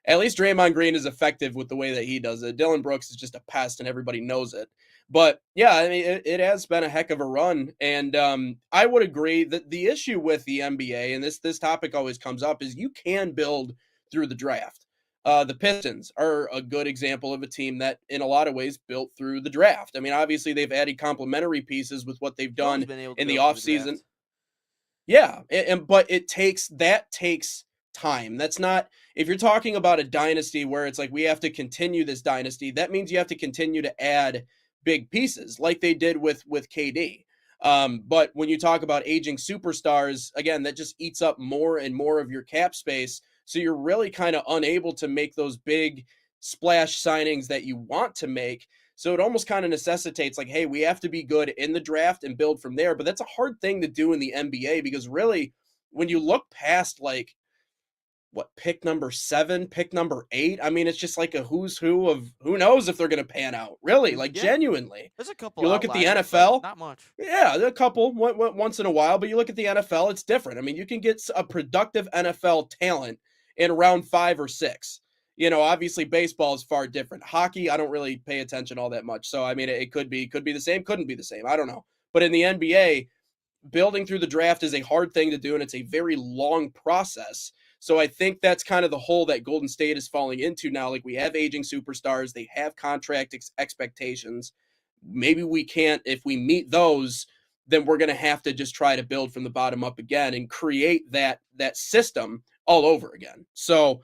At least Draymond Green is effective with the way that he does it. Dylan Brooks is just a pest, and everybody knows it. But yeah, I mean, it has been a heck of a run, and I would agree that the issue with the NBA, and this topic always comes up, is you can build through the draft. The Pistons are a good example of a team that, in a lot of ways, built through the draft. I mean, obviously they've added complementary pieces with what they've done in the offseason. Yeah, but it takes time. That's not, if you're talking about a dynasty where it's like we have to continue this dynasty, that means you have to continue to add big pieces like they did with KD. But when you talk about aging superstars, again, that just eats up more and more of your cap space. So you're really kind of unable to make those big splash signings that you want to make. So it almost kind of necessitates like, hey, we have to be good in the draft and build from there. But that's a hard thing to do in the NBA because really, when you look past like pick number 7, pick number 8, I mean, it's just like a who's who of who knows if they're going to pan out. Really, like genuinely. There's a couple. You look at the NFL, not much. Yeah, a couple once in a while, but you look at the NFL, it's different. I mean, you can get a productive NFL talent in round 5 or 6. Obviously baseball is far different. Hockey, I don't really pay attention all that much. So, I mean, it could be the same, couldn't be the same. I don't know. But in the NBA, building through the draft is a hard thing to do, and it's a very long process. So I think that's kind of the hole that Golden State is falling into now. Like, we have aging superstars. They have contract expectations. Maybe we can't, if we meet those, then we're going to have to just try to build from the bottom up again and create that system all over again. So,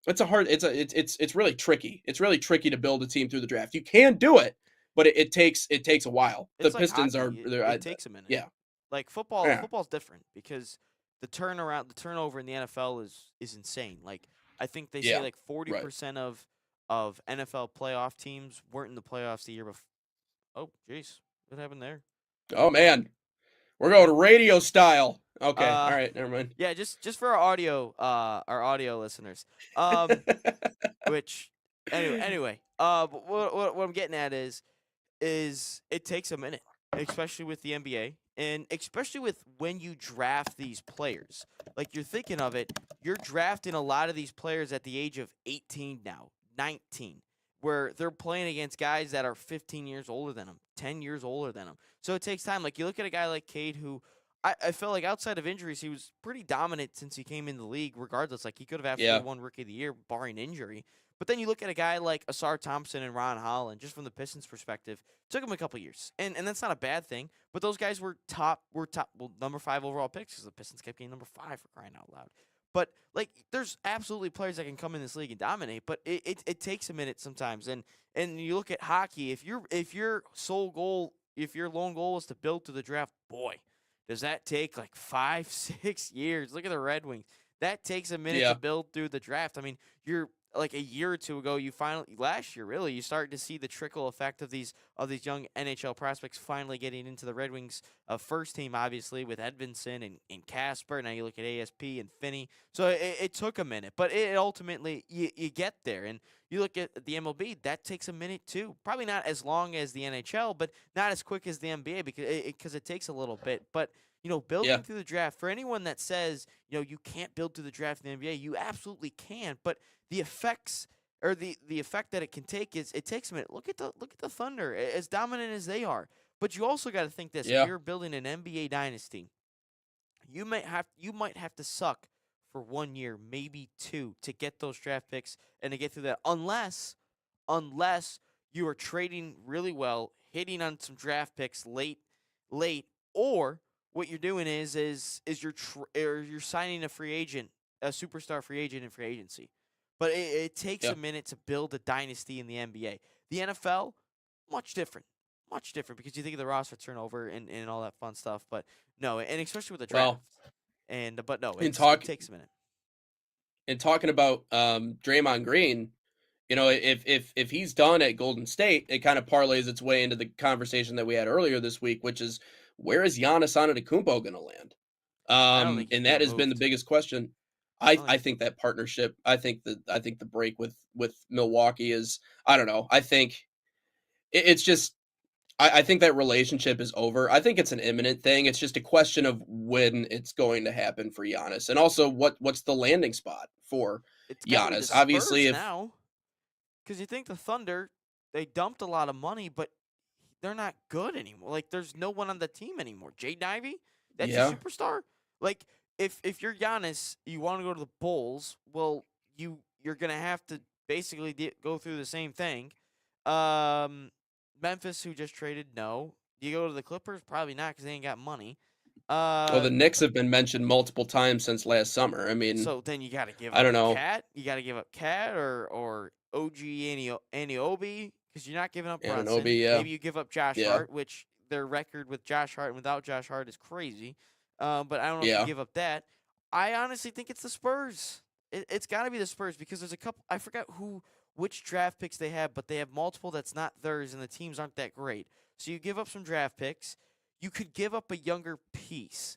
it's really tricky. It's really tricky to build a team through the draft. You can do it, but it takes a while. It's the like Pistons hockey. It takes a minute. Yeah. Like football's different because the turnover in the NFL is insane. Like, I think they say like 40% of NFL playoff teams weren't in the playoffs the year before. Oh, jeez. What happened there? Oh, man. We're going radio style. Okay. All right. Never mind. Yeah, just for our audio listeners. Which anyway. But what I'm getting at is it takes a minute, especially with the NBA, and especially with when you draft these players. Like, you're thinking of it, you're drafting a lot of these players at the age of 18 now, 19, where they're playing against guys that are 15 years older than them, 10 years older than them. So it takes time. Like, you look at a guy like Cade, who I felt like outside of injuries, he was pretty dominant since he came in the league, regardless. Like, he could have absolutely won Rookie of the Year, barring injury. But then you look at a guy like Asar Thompson and Ron Holland, just from the Pistons' perspective, took him a couple years. And that's not a bad thing. But those guys were top, number 5 overall picks because the Pistons kept getting number 5 for crying out loud. But like, there's absolutely players that can come in this league and dominate, but it takes a minute sometimes. And you look at hockey, if your lone goal is to build to the draft, boy, does that take like 5, 6 years. Look at the Red Wings. That takes a minute Yeah. to build through the draft. I mean, you're like a year or two ago, last year really, you started to see the trickle effect of these young NHL prospects finally getting into the Red Wings first team, obviously, with Edvinsson and Casper. Now you look at ASP and Finney. So it took a minute, but it ultimately, you get there. And you look at the MLB, that takes a minute too. Probably not as long as the NHL, but not as quick as the NBA because it takes a little bit. But building through the draft, for anyone that says, you can't build through the draft in the NBA, you absolutely can. But the effects or the effect that it can take is it takes a minute. Look at the Thunder, as dominant as they are. But you also got to think this: if you're building an NBA dynasty, you might have to suck for 1 year, maybe 2, to get those draft picks and to get through that. Unless you are trading really well, hitting on some draft picks late, or what you're doing is you're signing a free agent, a superstar free agent in free agency. But it takes a minute to build a dynasty in the NBA. The NFL, much different because you think of the roster turnover and all that fun stuff. But no, and especially with the draft. It takes a minute. And talking about Draymond Green, if he's done at Golden State, it kind of parlays its way into the conversation that we had earlier this week, which is, where is Giannis Antetokounmpo going to land? And that has been the biggest question. I think that partnership, I think the break with Milwaukee is, I don't know. I think it's just, I think that relationship is over. I think it's an imminent thing. It's just a question of when it's going to happen for Giannis, and also what's the landing spot for Giannis. Obviously, now, because you think the Thunder, they dumped a lot of money, but they're not good anymore. Like, there's no one on the team anymore. Jaden Ivey, that's a superstar. Like, if you're Giannis, you want to go to the Bulls, well, you're going to have to basically go through the same thing. Memphis, who just traded, no. Do you go to the Clippers? Probably not, because they ain't got money. Well, the Knicks have been mentioned multiple times since last summer. I mean, so then you got to give up I don't know. Cat. You got to give up Cat or OG Anunoby, because you're not giving up Brunson. Anunoby, yeah. Maybe you give up Josh Hart, which their record with Josh Hart and without Josh Hart is crazy. But I don't know if you give up that. I honestly think it's the Spurs. It's got to be the Spurs, because there's a couple. I forgot which draft picks they have, but they have multiple that's not theirs, and the teams aren't that great. So you give up some draft picks. You could give up a younger piece.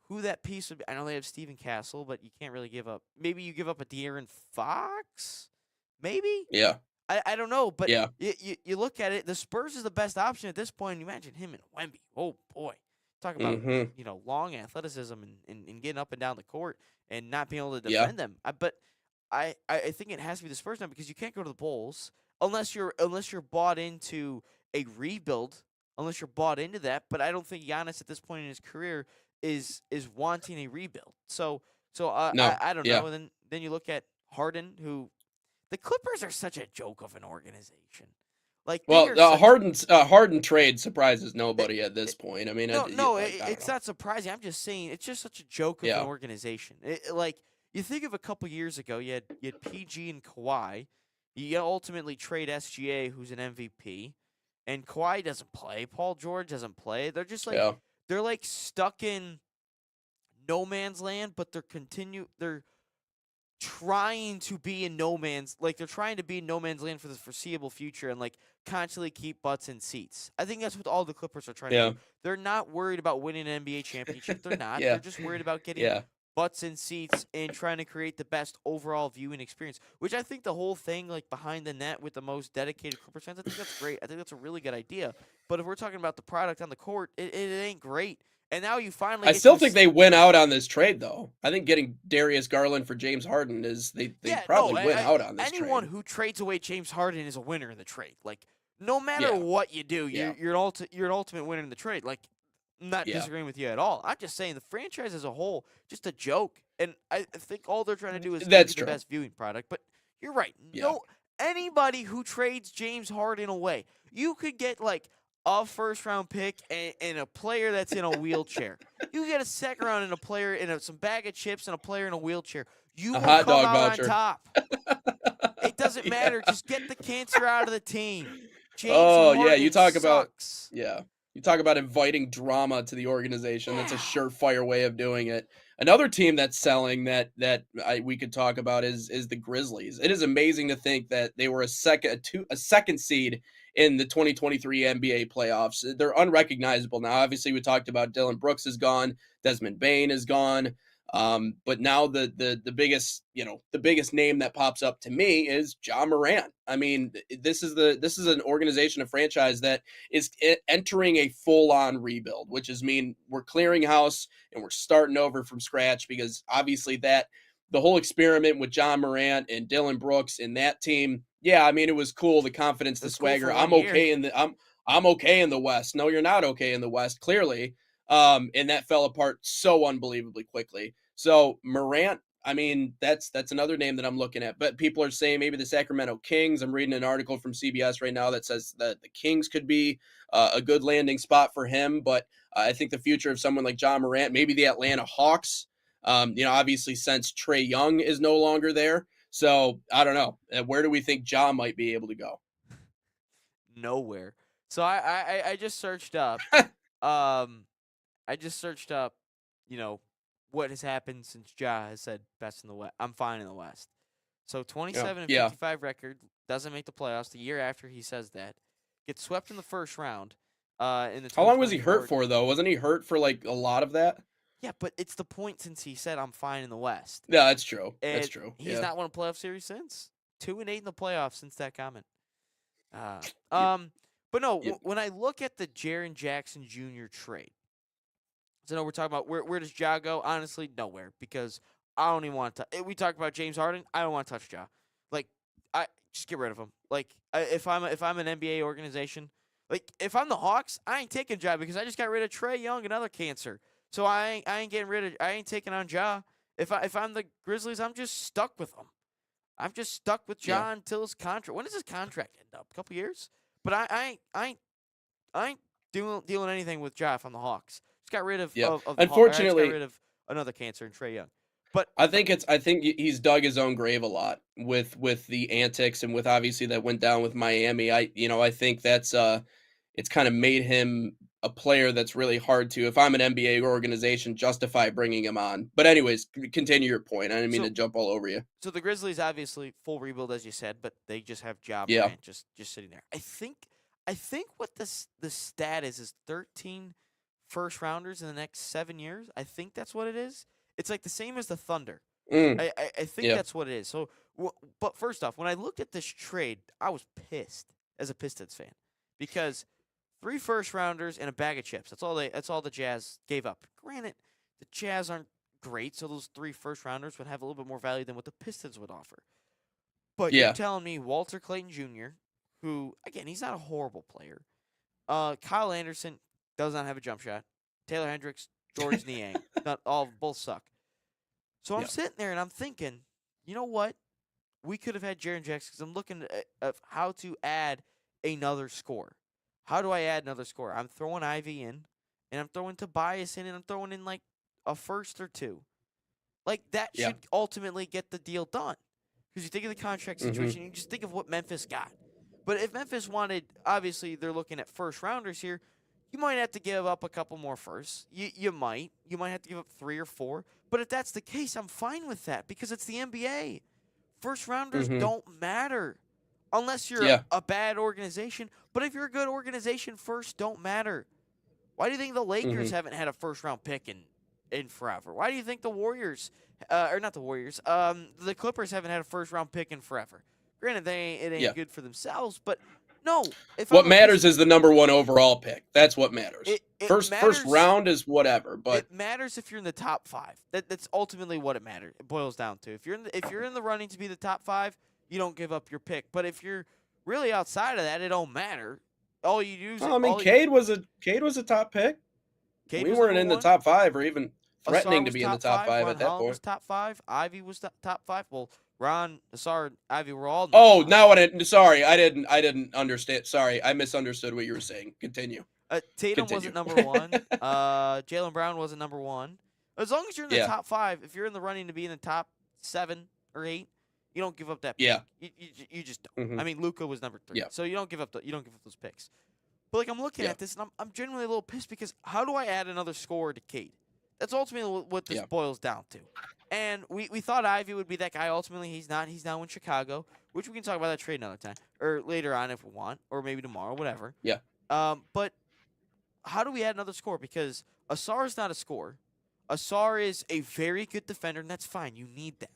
Who that piece would be? I know they have Steven Castle, but you can't really give up. Maybe you give up a De'Aaron Fox? Maybe? Yeah. I don't know, but you look at it, the Spurs is the best option at this point. You imagine him and Wemby. Oh, boy. Talk about, long athleticism and getting up and down the court and not being able to defend them. But I think it has to be the Spurs now, because you can't go to the Bulls unless you're bought into a rebuild, unless you're bought into that. But I don't think Giannis at this point in his career is wanting a rebuild. So I don't know. And then you look at Harden, who the Clippers are such a joke of an organization. Like, Harden trade surprises nobody at this point. I mean, it's not surprising. I'm just saying it's just such a joke of an organization. Like, you think of a couple years ago, you had PG and Kawhi. You ultimately trade SGA, who's an MVP, and Kawhi doesn't play. Paul George doesn't play. They're just like they're like stuck in no man's land, but they're trying to be in no man's land for the foreseeable future, and like constantly keep butts in seats. I think that's what all the Clippers are trying to do. They're not worried about winning an NBA championship. They're not. They're just worried about getting butts in seats and trying to create the best overall viewing experience, which I think the whole thing, like behind the net with the most dedicated Clippers fans, I think that's great. I think that's a really good idea. But if we're talking about the product on the court, it ain't great. And now you finally. I still think they win out on this trade, though. I think getting Darius Garland for James Harden is they probably win out on this trade. Anyone who trades away James Harden is a winner in the trade. Like, no matter what you do, you're an ultimate winner in the trade. Like, I'm not disagreeing with you at all. I'm just saying the franchise as a whole, just a joke. And I think all they're trying to do is give you the best viewing product. But you're right. No, anybody who trades James Harden away, you could get like a first-round pick and a player that's in a wheelchair. You get a second round and a player in some bag of chips and a player in a wheelchair. You A will hot come dog out voucher. on top. It doesn't Yeah. matter. Just get the cancer out of the team. James Oh, Harden yeah, you talk about sucks. yeah. You talk about inviting drama to the organization. That's a surefire way of doing it. Another team that's selling that we could talk about is the Grizzlies. It is amazing to think that they were a second seed in the 2023 NBA playoffs. They're unrecognizable now. Obviously, we talked about Dylan Brooks is gone, Desmond Bane is gone. But now the biggest, the biggest name that pops up to me is Ja Morant. I mean, this is an organization, a franchise that is entering a full-on rebuild, which is mean we're clearing house and we're starting over from scratch, because obviously the whole experiment with Ja Morant and Dylan Brooks and that team, yeah, I mean, it was cool, the confidence, the It's cool swagger. for I'm 1 year. okay I'm okay in the West. No, you're not okay in the West, clearly. And that fell apart so unbelievably quickly. So Morant, I mean, that's another name that I'm looking at. But people are saying maybe the Sacramento Kings. I'm reading an article from CBS right now that says that the Kings could be a good landing spot for him. But I think the future of someone like Ja Morant, maybe the Atlanta Hawks. Obviously since Trae Young is no longer there. So I don't know. Where do we think Ja might be able to go? Nowhere. So I just searched up. I just searched up, what has happened since Ja has said best in the West. I'm fine in the West. So 27 and Yeah. 55 record, doesn't make the playoffs. The year after he says that, gets swept in the first round. In the How long was he 2024 hurt for, though? Wasn't he hurt for like a lot of that? Yeah, but it's the point since he said I'm fine in the West. Yeah, that's true. And That's true. He's Yeah. not won a playoff series since. 2-8 in the playoffs since that comment. But no, Yeah. when I look at the Jaren Jackson Jr. trade, so no, we're talking about where does Ja go? Honestly, nowhere, because I don't even want to. We talked about James Harden. I don't want to touch Ja. Like, I just get rid of him. Like, if I'm an NBA organization, like if I'm the Hawks, I ain't taking Ja because I just got rid of Trae Young, another cancer. So I ain't taking on Ja. If I'm the Grizzlies, I'm just stuck with him. I'm just stuck with Ja until his contract. When does his contract end up? A couple years? But I ain't dealing anything with Ja if I'm the Hawks. Just got rid of Unfortunately, got rid of another cancer in Trae Young. But I think he's dug his own grave a lot with the antics and with obviously that went down with Miami. I think that's it's kind of made him a player that's really hard to, if I'm an NBA organization, justify bringing him on. But anyways, continue your point. I didn't mean to jump all over you. So the Grizzlies obviously full rebuild, as you said, but they just have Ja Morant just sitting there. I think what the stat is 13 first rounders in the next 7 years. I think that's what it is. It's like the same as the Thunder. I think that's what it is. So, but first off, when I looked at this trade, I was pissed as a Pistons fan because 3 first rounders and a bag of chips. That's all the Jazz gave up. Granted, the Jazz aren't great, so those 3 first rounders would have a little bit more value than what the Pistons would offer. But you're telling me Walter Clayton Jr., who again he's not a horrible player. Kyle Anderson does not have a jump shot. Taylor Hendricks, George Niang, both suck. So I'm sitting there and I'm thinking, you know what? We could have had Jaren Jackson because I'm looking at how to add another score. How do I add another score? I'm throwing Ivy in, and I'm throwing Tobias in, and I'm throwing in like a first or 2. Like that should ultimately get the deal done. Because you think of the contract situation, you just think of what Memphis got. But if Memphis wanted, obviously they're looking at first rounders here. You might have to give up a couple more firsts. You might have to give up 3 or 4. But if that's the case, I'm fine with that because it's the NBA. First rounders don't matter unless you're a bad organization. But if you're a good organization, first don't matter. Why do you think the Lakers haven't had a first round pick in forever? Why do you think the Warriors, or not the Warriors, the Clippers haven't had a first round pick in forever? Granted, it ain't good for themselves, but no. What matters is the number 1 overall pick. That's what matters. First round is whatever, but it matters if you're in the top 5. That's ultimately what it boils down to. If you're in the running to be the top 5, you don't give up your pick. But if you're really outside of that, it don't matter. All you do is Cade was a top pick. We weren't in the top 5 or even threatening to be in the top 5 at that point. Was top 5. Ivy was top 5. Well, Ron, Asar, Ivy were all. Oh, now what? Sorry, I didn't understand. Sorry, I misunderstood what you were saying. Continue. Tatum wasn't number one. Jaylen Brown wasn't number one. As long as you're in the Yeah. top 5, if you're in the running to be in the top 7 or 8, you don't give up that pick. Yeah. You just don't. Mhm. I mean, Luka was number 3, Yeah. so you don't give up those picks. But like I'm looking Yeah. at this, and I'm genuinely a little pissed because how do I add another scorer to Cade? That's ultimately what this Yeah. boils down to. And we thought Ivy would be that guy. Ultimately, he's not. He's now in Chicago, which we can talk about that trade another time or later on if we want, or maybe tomorrow, whatever. Yeah. But how do we add another scorer? Because Asar is not a scorer. Asar is a very good defender, and that's fine. You need that.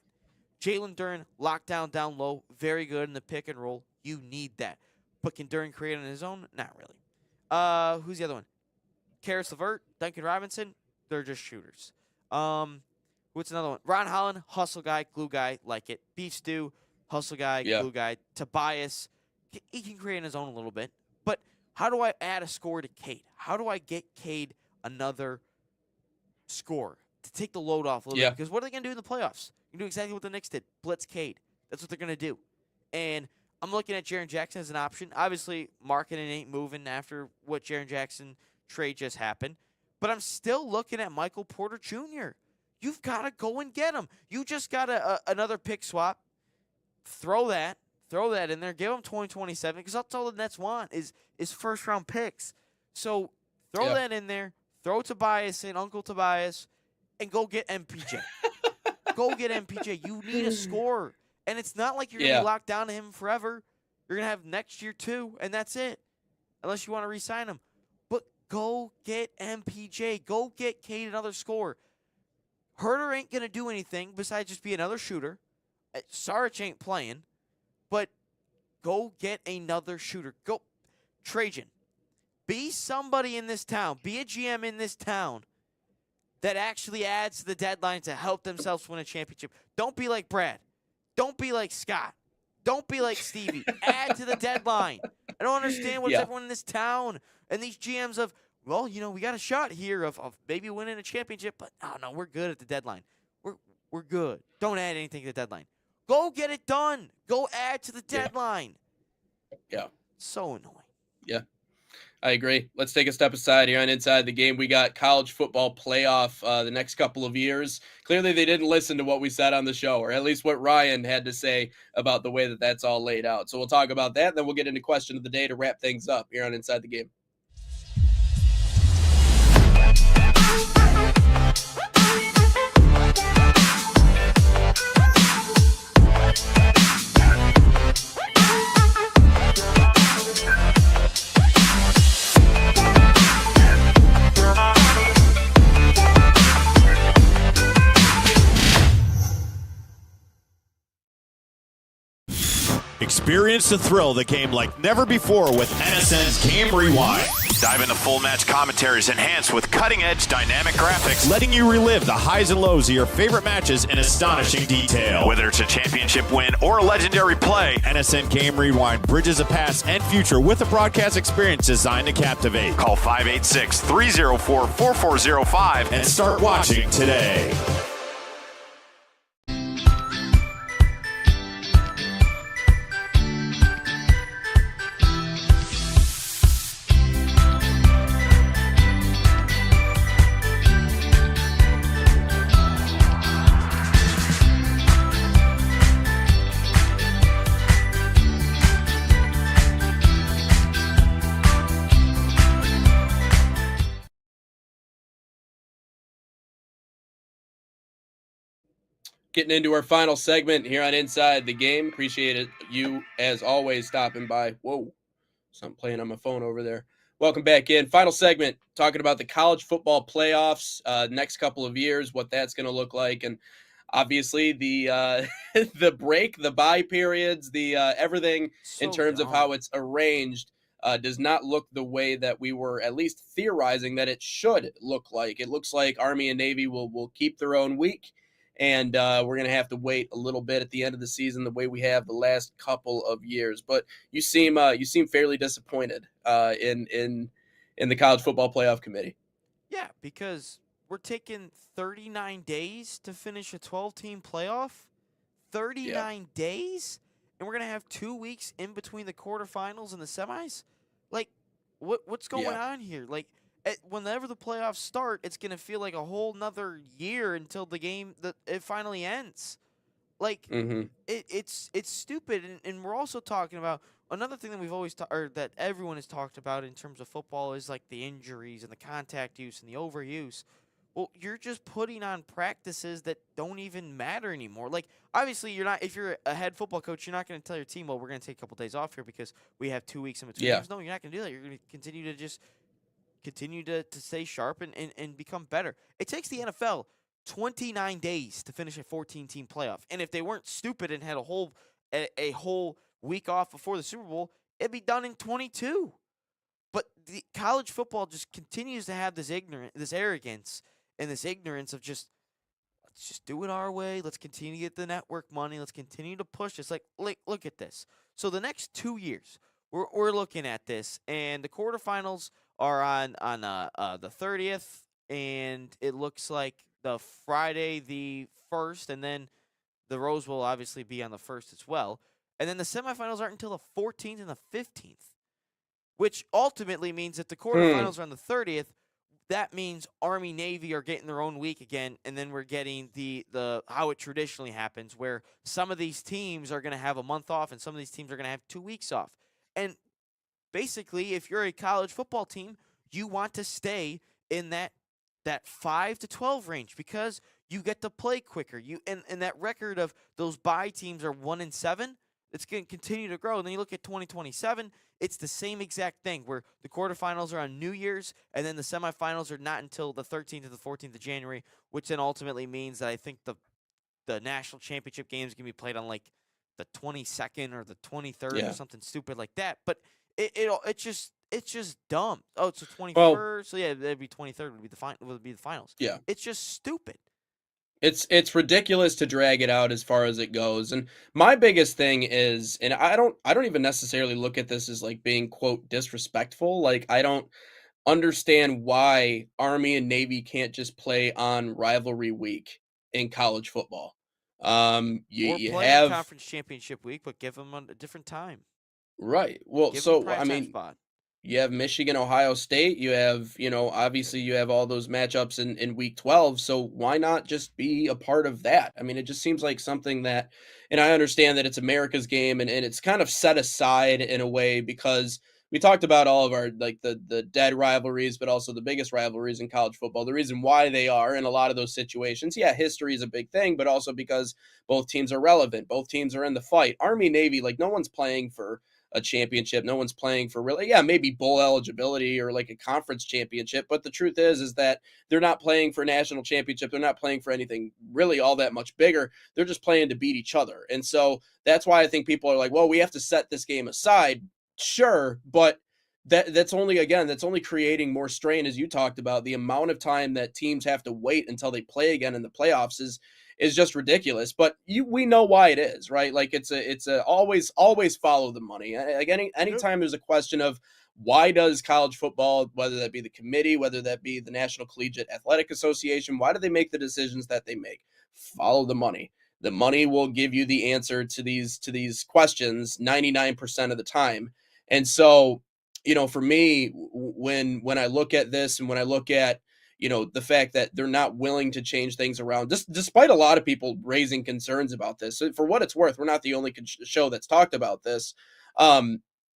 Jalen Duren, lockdown down low, very good in the pick and roll. You need that. But can Duren create on his own? Not really. Who's the other one? Karis LeVert, Duncan Robinson. They're just shooters. What's another one? Ron Holland, hustle guy, glue guy, like it. Beef Stew, hustle guy, Yeah. glue guy. Tobias, he can create on his own a little bit. But how do I add a score to Cade? How do I get Cade another score to take the load off a little Yeah. bit? Because what are they going to do in the playoffs? You do exactly what the Knicks did. Blitz Cade. That's what they're going to do. And I'm looking at Jaren Jackson as an option. Obviously, marketing ain't moving after what Jaren Jackson trade just happened. But I'm still looking at Michael Porter Jr. You've got to go and get him. You just got another pick swap. Throw that in there. Give him 2027 because that's all the Nets want is first-round picks. So throw that in there. Throw Tobias in, Uncle Tobias, and go get MPJ. Go get MPJ. You need a scorer. And it's not like you're going to be locked down to him forever. You're going to have next year too, and that's it. Unless you want to re-sign him. But go get MPJ. Go get Cade another scorer. Herter ain't going to do anything besides just be another shooter. Saric ain't playing. But go get another shooter. Go. Trajan. Be somebody in this town. Be a GM in this town that actually adds to the deadline to help themselves win a championship. Don't be like Brad. Don't be like Scott. Don't be like Stevie. Add to the deadline. I don't understand what's everyone in this town and these GMs of, well, we got a shot here of maybe winning a championship, but no, we're good at the deadline. We're good. Don't add anything to the deadline. Go get it done. Go add to the deadline. Yeah. So annoying. Yeah. I agree. Let's take a step aside here on Inside the Game. We got college football playoff the next couple of years. Clearly, they didn't listen to what we said on the show, or at least what Ryan had to say about the way that that's all laid out. So we'll talk about that, and then we'll get into question of the day to wrap things up here on Inside the Game. Experience the thrill that came like never before with NSN's Game Rewind. Dive into full match commentaries enhanced with cutting-edge dynamic graphics, letting you relive the highs and lows of your favorite matches in astonishing detail. Whether it's a championship win or a legendary play, NSN Game Rewind bridges the past and future with a broadcast experience designed to captivate. Call 586-304-4405 and start watching today. Getting into our final segment here on Inside the Game. Appreciate it. You, as always, stopping by. Whoa, something playing on my phone over there. Welcome back in. Final segment, talking about the college football playoffs, next couple of years, what that's going to look like. And obviously the the break, the bye periods, the everything in terms of how it's arranged does not look the way that we were at least theorizing that it should look like. It looks like Army and Navy will keep their own week. And we're going to have to wait a little bit at the end of the season the way we have the last couple of years. But you seem fairly disappointed in the college football playoff committee. Yeah, because we're taking 39 days to finish a 12-team playoff. 39 days, and we're gonna have 2 weeks in between the quarterfinals and the semis. Like, what's going on here? Like, whenever the playoffs start, it's gonna feel like a whole nother year until the game that it finally ends. Like, it's stupid, and we're also talking about another thing that we've always or that everyone has talked about in terms of football is like the injuries and the contact use and the overuse. Well, you're just putting on practices that don't even matter anymore. Like, obviously, you're not. If you're a head football coach, you're not going to tell your team, "Well, we're going to take a couple days off here because we have 2 weeks in between games." No, you're not going to do that. You're going to continue to stay sharp and become better. It takes the NFL 29 days to finish a 14-team playoff, and if they weren't stupid and had a whole week off before the Super Bowl, it'd be done in 22. But the college football just continues to have this arrogance and this ignorance of just, let's just do it our way. Let's continue to get the network money. Let's continue to push this. Like look at this. So the next 2 years, we're looking at this, and the quarterfinals are on the 30th, and it looks like the Friday the 1st, and then the Rose Bowl will obviously be on the 1st as well. And then the semifinals aren't until the 14th and the 15th, which ultimately means that the quarterfinals are on the 30th. That means Army Navy are getting their own week again, and then we're getting the how it traditionally happens, where some of these teams are going to have a month off and some of these teams are going to have 2 weeks off. And basically, if you're a college football team, you want to stay in that 5 to 12 range because you get to play quicker. And that record of those bye teams are 1-7. It's going to continue to grow. And then you look at 2027, it's the same exact thing where the quarterfinals are on New Year's, and then the semifinals are not until the 13th or the 14th of January, which then ultimately means that I think the national championship game is going to be played on like the 22nd or the 23rd or something stupid like that. But it's just dumb. Oh, it's the 21st. Well, so yeah, that'd be 23rd would be the finals. Yeah. It's just stupid. It's ridiculous to drag it out as far as it goes. And my biggest thing is, and I don't even necessarily look at this as like being quote disrespectful. Like, I don't understand why Army and Navy can't just play on rivalry week in college football. You play have on conference championship week, but give them a different time. Right. Well, Give them so prime I time mean, spot. you have Michigan, Ohio State. You have, obviously you have all those matchups in week 12. So why not just be a part of that? I mean, it just seems like something that, and I understand that it's America's game and it's kind of set aside in a way because we talked about all of our, like the dead rivalries, but also the biggest rivalries in college football. The reason why they are in a lot of those situations, yeah, history is a big thing, but also because both teams are relevant. Both teams are in the fight. Army, Navy, like no one's playing for a championship. No one's playing for really, maybe bowl eligibility or like a conference championship. But the truth is that they're not playing for a national championship. They're not playing for anything really all that much bigger. They're just playing to beat each other. And so that's why I think people are like, well, we have to set this game aside. Sure. But that's only creating more strain, as you talked about. The amount of time that teams have to wait until they play again in the playoffs is just ridiculous. But we know why it is, right? Like it's a always follow the money. Like anytime there's a question of why does college football, whether that be the committee, whether that be the National Collegiate Athletic Association, why do they make the decisions that they make? Follow the money. The money will give you the answer to these questions 99% of the time. And so, for me, when I look at this and when I look at the fact that they're not willing to change things around, despite a lot of people raising concerns about this. So for what it's worth, we're not the only show that's talked about this.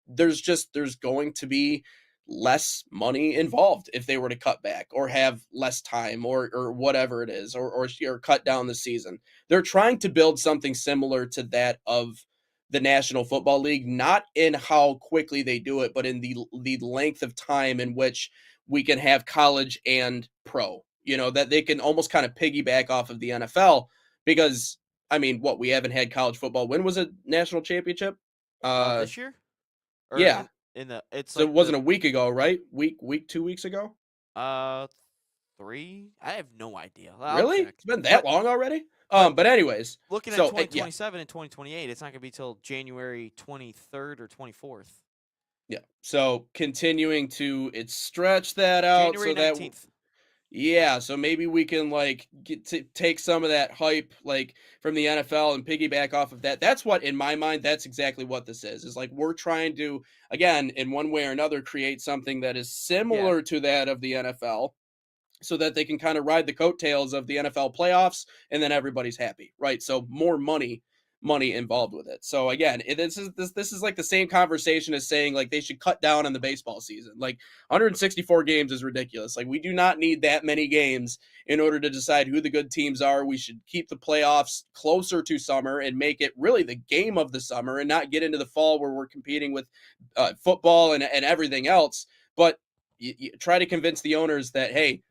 There's going to be less money involved if they were to cut back or have less time or whatever it is, or cut down the season. They're trying to build something similar to that of the National Football League, not in how quickly they do it, but in the length of time in which we can have college and pro, that they can almost kind of piggyback off of the NFL because, I mean, we haven't had college football. When was a national championship? This year? Or yeah. It's so like it wasn't a week ago, right? Week 2 weeks ago? 3? I have no idea. Really? It's been that long already? But anyways, looking at 2027 and 2028, it's not going to be till January 23rd or 24th. Yeah. So continuing to stretch that out January so 19th. Yeah, so maybe we can like get to take some of that hype like from the NFL and piggyback off of that. That's what in my mind that's exactly what this is. Is like we're trying to again in one way or another create something that is Yeah. similar to that of the NFL so that they can kind of ride the coattails of the NFL playoffs and then everybody's happy, right? So more money involved with it. So again, this is like the same conversation as saying like they should cut down on the baseball season. Like 164 games is ridiculous. Like we do not need that many games in order to decide who the good teams are. We should keep the playoffs closer to summer and make it really the game of the summer and not get into the fall where we're competing with football and everything else. But you try to convince the owners that, hey,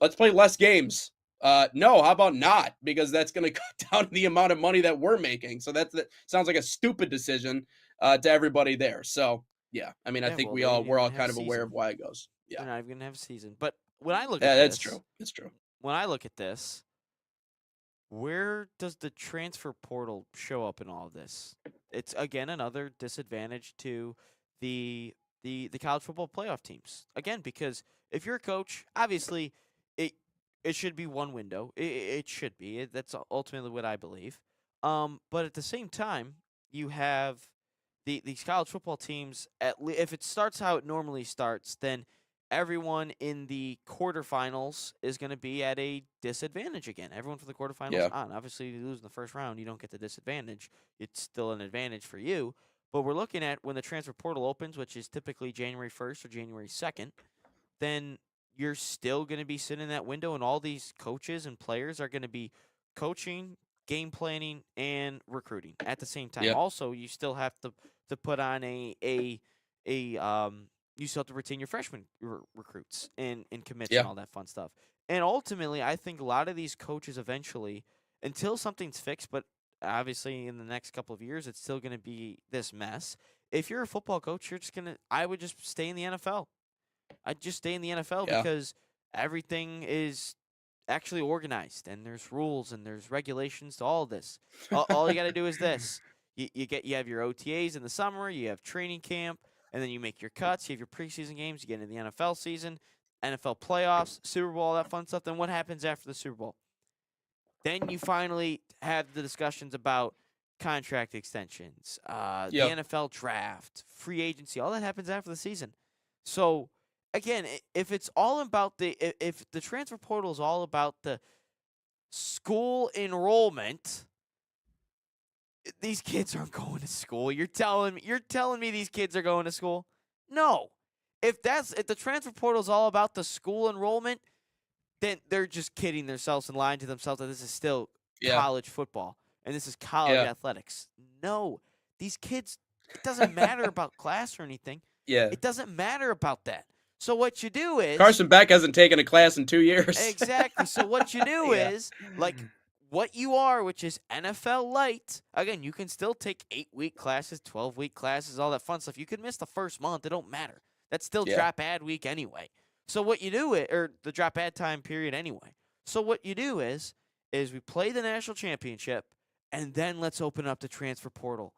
let's play less games. No, how about not? Because that's going to cut down the amount of money that we're making. So that sounds like a stupid decision to everybody there. So yeah, I mean, I Yeah, think well, we're all have kind a of aware of season. why it goes. Yeah, They're not even going to have a season. But when I look yeah, at that's this, true. That's true. when I look at this, where does the transfer portal show up in all of this? It's again another disadvantage to the college football playoff teams. Again, because if you're a coach, obviously it should be one window. It should be. That's ultimately what I believe. But at the same time, you have these college football teams. If it starts how it normally starts, then everyone in the quarterfinals is going to be at a disadvantage again. Everyone from the quarterfinals Yeah. on. Obviously, if you lose in the first round, you don't get the disadvantage. It's still an advantage for you. But we're looking at when the transfer portal opens, which is typically January 1st or January 2nd, then you're still going to be sitting in that window, and all these coaches and players are going to be coaching, game planning, and recruiting at the same time. Yeah. Also, you still have to put on you still have to retain your freshman recruits and commits Yeah. and all that fun stuff. And ultimately, I think a lot of these coaches eventually, until something's fixed, but obviously in the next couple of years, it's still going to be this mess. If you're a football coach, I would just stay in the NFL. I'd just stay in the NFL Yeah. because everything is actually organized and there's rules and there's regulations to all this. All you got to do is this. You have your OTAs in the summer, you have training camp, and then you make your cuts. You have your preseason games. You get into the NFL season, NFL playoffs, Super Bowl, all that fun stuff. Then what happens after the Super Bowl? Then you finally have the discussions about contract extensions, the Yep. NFL draft, free agency. All that happens after the season. So again, if it's all about if the transfer portal is all about the school enrollment, these kids aren't going to school. You're telling me these kids are going to school? No. If the transfer portal is all about the school enrollment, then they're just kidding themselves and lying to themselves that this is still Yeah. college football and this is college Yeah. athletics. No. These kids, it doesn't matter about class or anything. Yeah. It doesn't matter about that. So what you do is Carson Beck hasn't taken a class in 2 years. exactly. So what you do Yeah. is like what you are, which is NFL light. Again, you can still take 8-week classes, 12-week classes, all that fun stuff. You could miss the first month; it don't matter. That's still Yeah. drop ad week anyway. So what you do or the drop ad time period anyway. So what you do is we play the national championship, and then let's open up the transfer portal.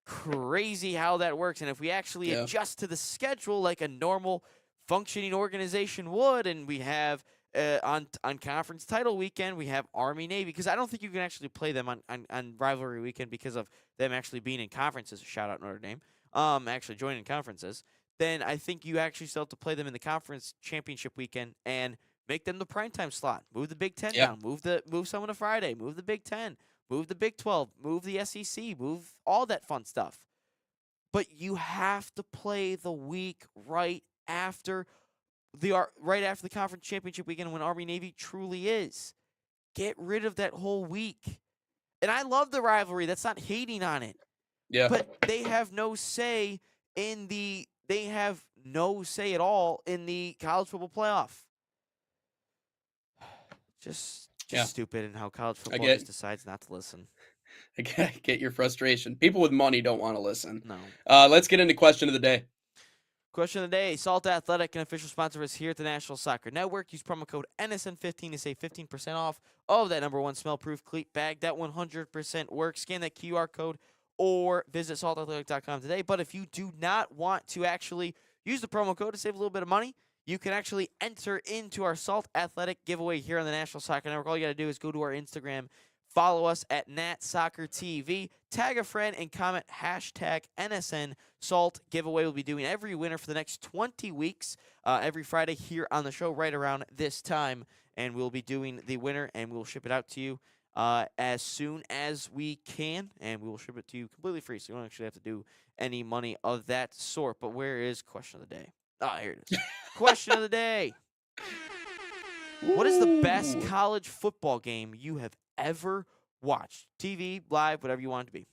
Crazy how that works, and if we actually Yeah. adjust to the schedule like a normal functioning organization would, and we have on conference title weekend, we have Army Navy, because I don't think you can actually play them on rivalry weekend because of them actually being in conferences. Shout out Notre Dame. Actually joining conferences. Then I think you actually still have to play them in the conference championship weekend and make them the primetime slot. Move the Big Ten Yeah. down. Move someone to Friday. Move the Big Ten. Move the Big 12. Move the SEC. Move all that fun stuff. But you have to play the week right after the conference championship weekend when Army Navy truly is. Get rid of that whole week. And I love the rivalry. That's not hating on it. Yeah. But they have no say at all in the college football playoff. Just Yeah. stupid in how college football get- just decides not to listen. I get your frustration. People with money don't want to listen. No. Let's get into question of the day. Question of the day, Salt Athletic, an official sponsor of us here at the National Soccer Network. Use promo code NSN15 to save 15% off of that #1 smell-proof cleat bag. That 100% works. Scan that QR code or visit saltathletic.com today. But if you do not want to actually use the promo code to save a little bit of money, you can actually enter into our Salt Athletic giveaway here on the National Soccer Network. All you got to do is go to our Instagram, follow us at NatSoccerTV, tag a friend, and comment hashtag NSN Salt giveaway. We'll be doing every winner for the next 20 weeks, every Friday here on the show right around this time. And we'll be doing the winner, and we'll ship it out to you as soon as we can, and we will ship it to you completely free, so you don't actually have to do any money of that sort. But where is question of the day? Here it is. Question of the day. What is the best Ooh. college football game you have ever watched? TV, live, whatever you want it to be.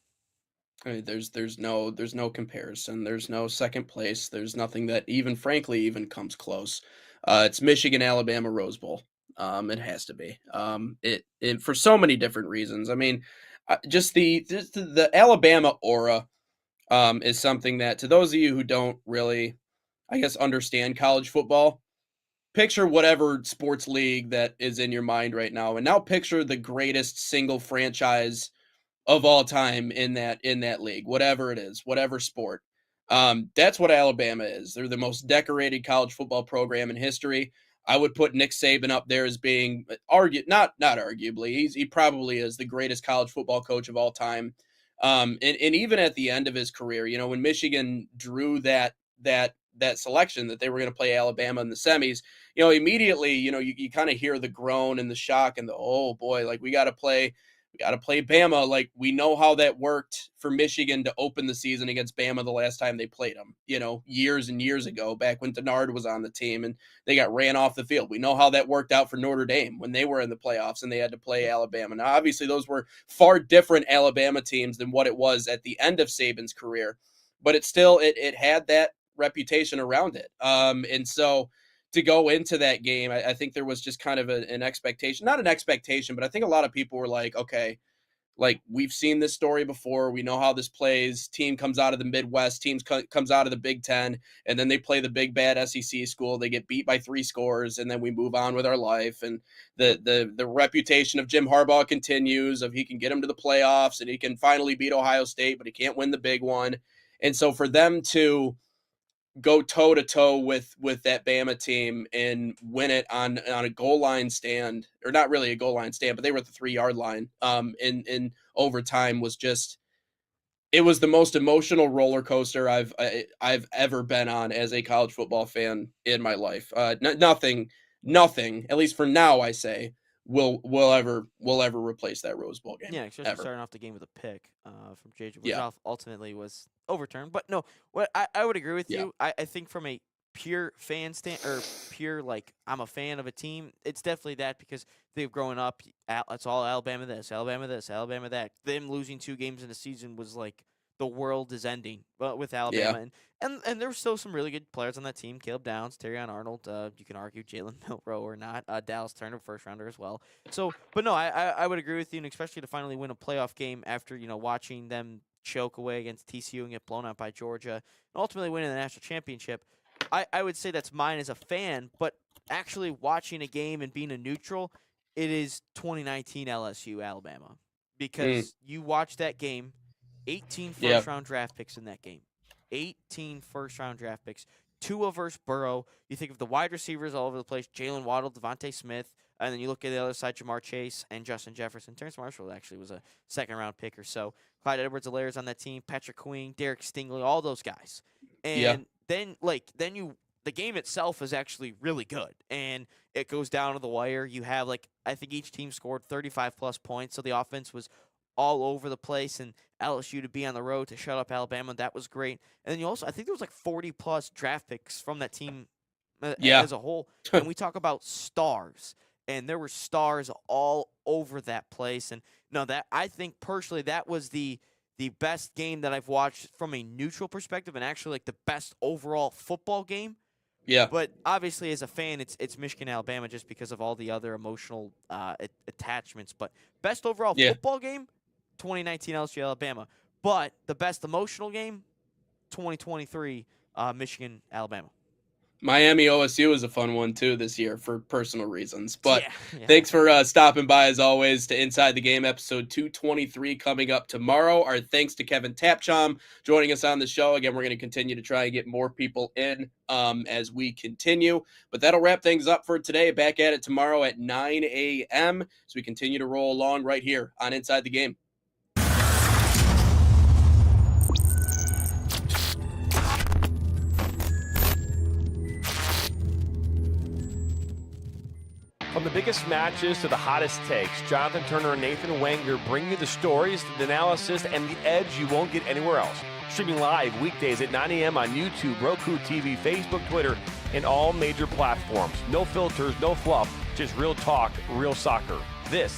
I mean, there's no comparison. There's no second place. There's nothing that frankly even comes close. It's Michigan Alabama Rose Bowl. It has to be. It for so many different reasons. I mean, just the Alabama aura is something that, to those of you who don't really, I guess, understand college football, picture whatever sports league that is in your mind right now, and now picture the greatest single franchise of all time in that league, whatever it is, whatever sport. That's what Alabama is. They're the most decorated college football program in history. I would put Nick Saban up there as being not arguably. He probably is the greatest college football coach of all time. And even at the end of his career, when Michigan drew that selection that they were going to play Alabama in the semis, immediately, you kind of hear the groan and the shock and the, oh boy, like we got to play Bama. Like, we know how that worked for Michigan to open the season against Bama the last time they played them, years and years ago, back when Denard was on the team and they got ran off the field. We know how that worked out for Notre Dame when they were in the playoffs and they had to play Alabama. Now, obviously, those were far different Alabama teams than what it was at the end of Saban's career, but it had that reputation around it. And so to go into that game, I think there was just kind of an expectation, not an expectation, but I think a lot of people were like, okay, like, we've seen this story before. We know how this plays. Team comes out of the Midwest, comes out of the Big Ten, and then they play the big bad SEC school. They get beat by 3 scores, and then we move on with our life. And the reputation of Jim Harbaugh continues, of he can get them to the playoffs and he can finally beat Ohio State, but he can't win the big one. And so for them to go toe to toe with that Bama team and win it on a goal line stand, or not really a goal line stand, but they were at the 3-yard line in overtime, was just, it was the most emotional roller coaster I've ever been on as a college football fan in my life. Nothing, at least for now, I say, will ever replace that Rose Bowl game. Yeah, especially ever. starting off the game with a pick from JJ, which Yeah. ultimately was overturned. But no, what I would agree with Yeah. you. I think from a pure fan or pure, like, I'm a fan of a team, it's definitely that, because they've grown up. It's all Alabama this, Alabama this, Alabama that. Them losing 2 games in a season was like the world is ending with Alabama. And there were still some really good players on that team. Caleb Downs, Terrion Arnold, you can argue Jalen Milroe or not. Dallas Turner, first rounder as well. So, but no, I would agree with you, and especially to finally win a playoff game after, watching them choke away against TCU and get blown out by Georgia, and ultimately winning the national championship. I would say that's mine as a fan, but actually watching a game and being a neutral, it is 2019 LSU Alabama, because you watch that game, 18 first-round draft picks in that game. 18 first-round draft picks. Tua versus Burrow. You think of the wide receivers all over the place, Jalen Waddle, Devontae Smith, and then you look at the other side, Jamar Chase and Justin Jefferson. Terrence Marshall actually was a second-round pick or so. Clyde Edwards-Helaire on that team, Patrick Queen, Derek Stingley, all those guys. And then the game itself is actually really good, and it goes down to the wire. You have, I think each team scored 35-plus points, so the offense was all over the place, and LSU to be on the road to shut up Alabama, that was great. And then you also, I think there was 40-plus draft picks from that team as a whole. And we talk about stars, and there were stars all over that place. And no, that, I think personally that was the best game that I've watched from a neutral perspective, and actually the best overall football game. Yeah. But obviously, as a fan, it's Michigan, Alabama, just because of all the other emotional attachments. But best overall football game, 2019 LSU, Alabama. But the best emotional game, 2023 Michigan, Alabama. Miami OSU is a fun one too this year for personal reasons. But Yeah. thanks for stopping by as always to Inside the Game episode 223 coming up tomorrow. Our thanks to Kevin Tapchom joining us on the show. Again, we're going to continue to try and get more people in as we continue. But that'll wrap things up for today. Back at it tomorrow at 9 a.m. as we continue to roll along right here on Inside the Game. From the biggest matches to the hottest takes, Jonathan Turner and Nathan Wenger bring you the stories, the analysis, and the edge you won't get anywhere else. Streaming live weekdays at 9 a.m. on YouTube, Roku TV, Facebook, Twitter, and all major platforms. No filters, no fluff, just real talk, real soccer. This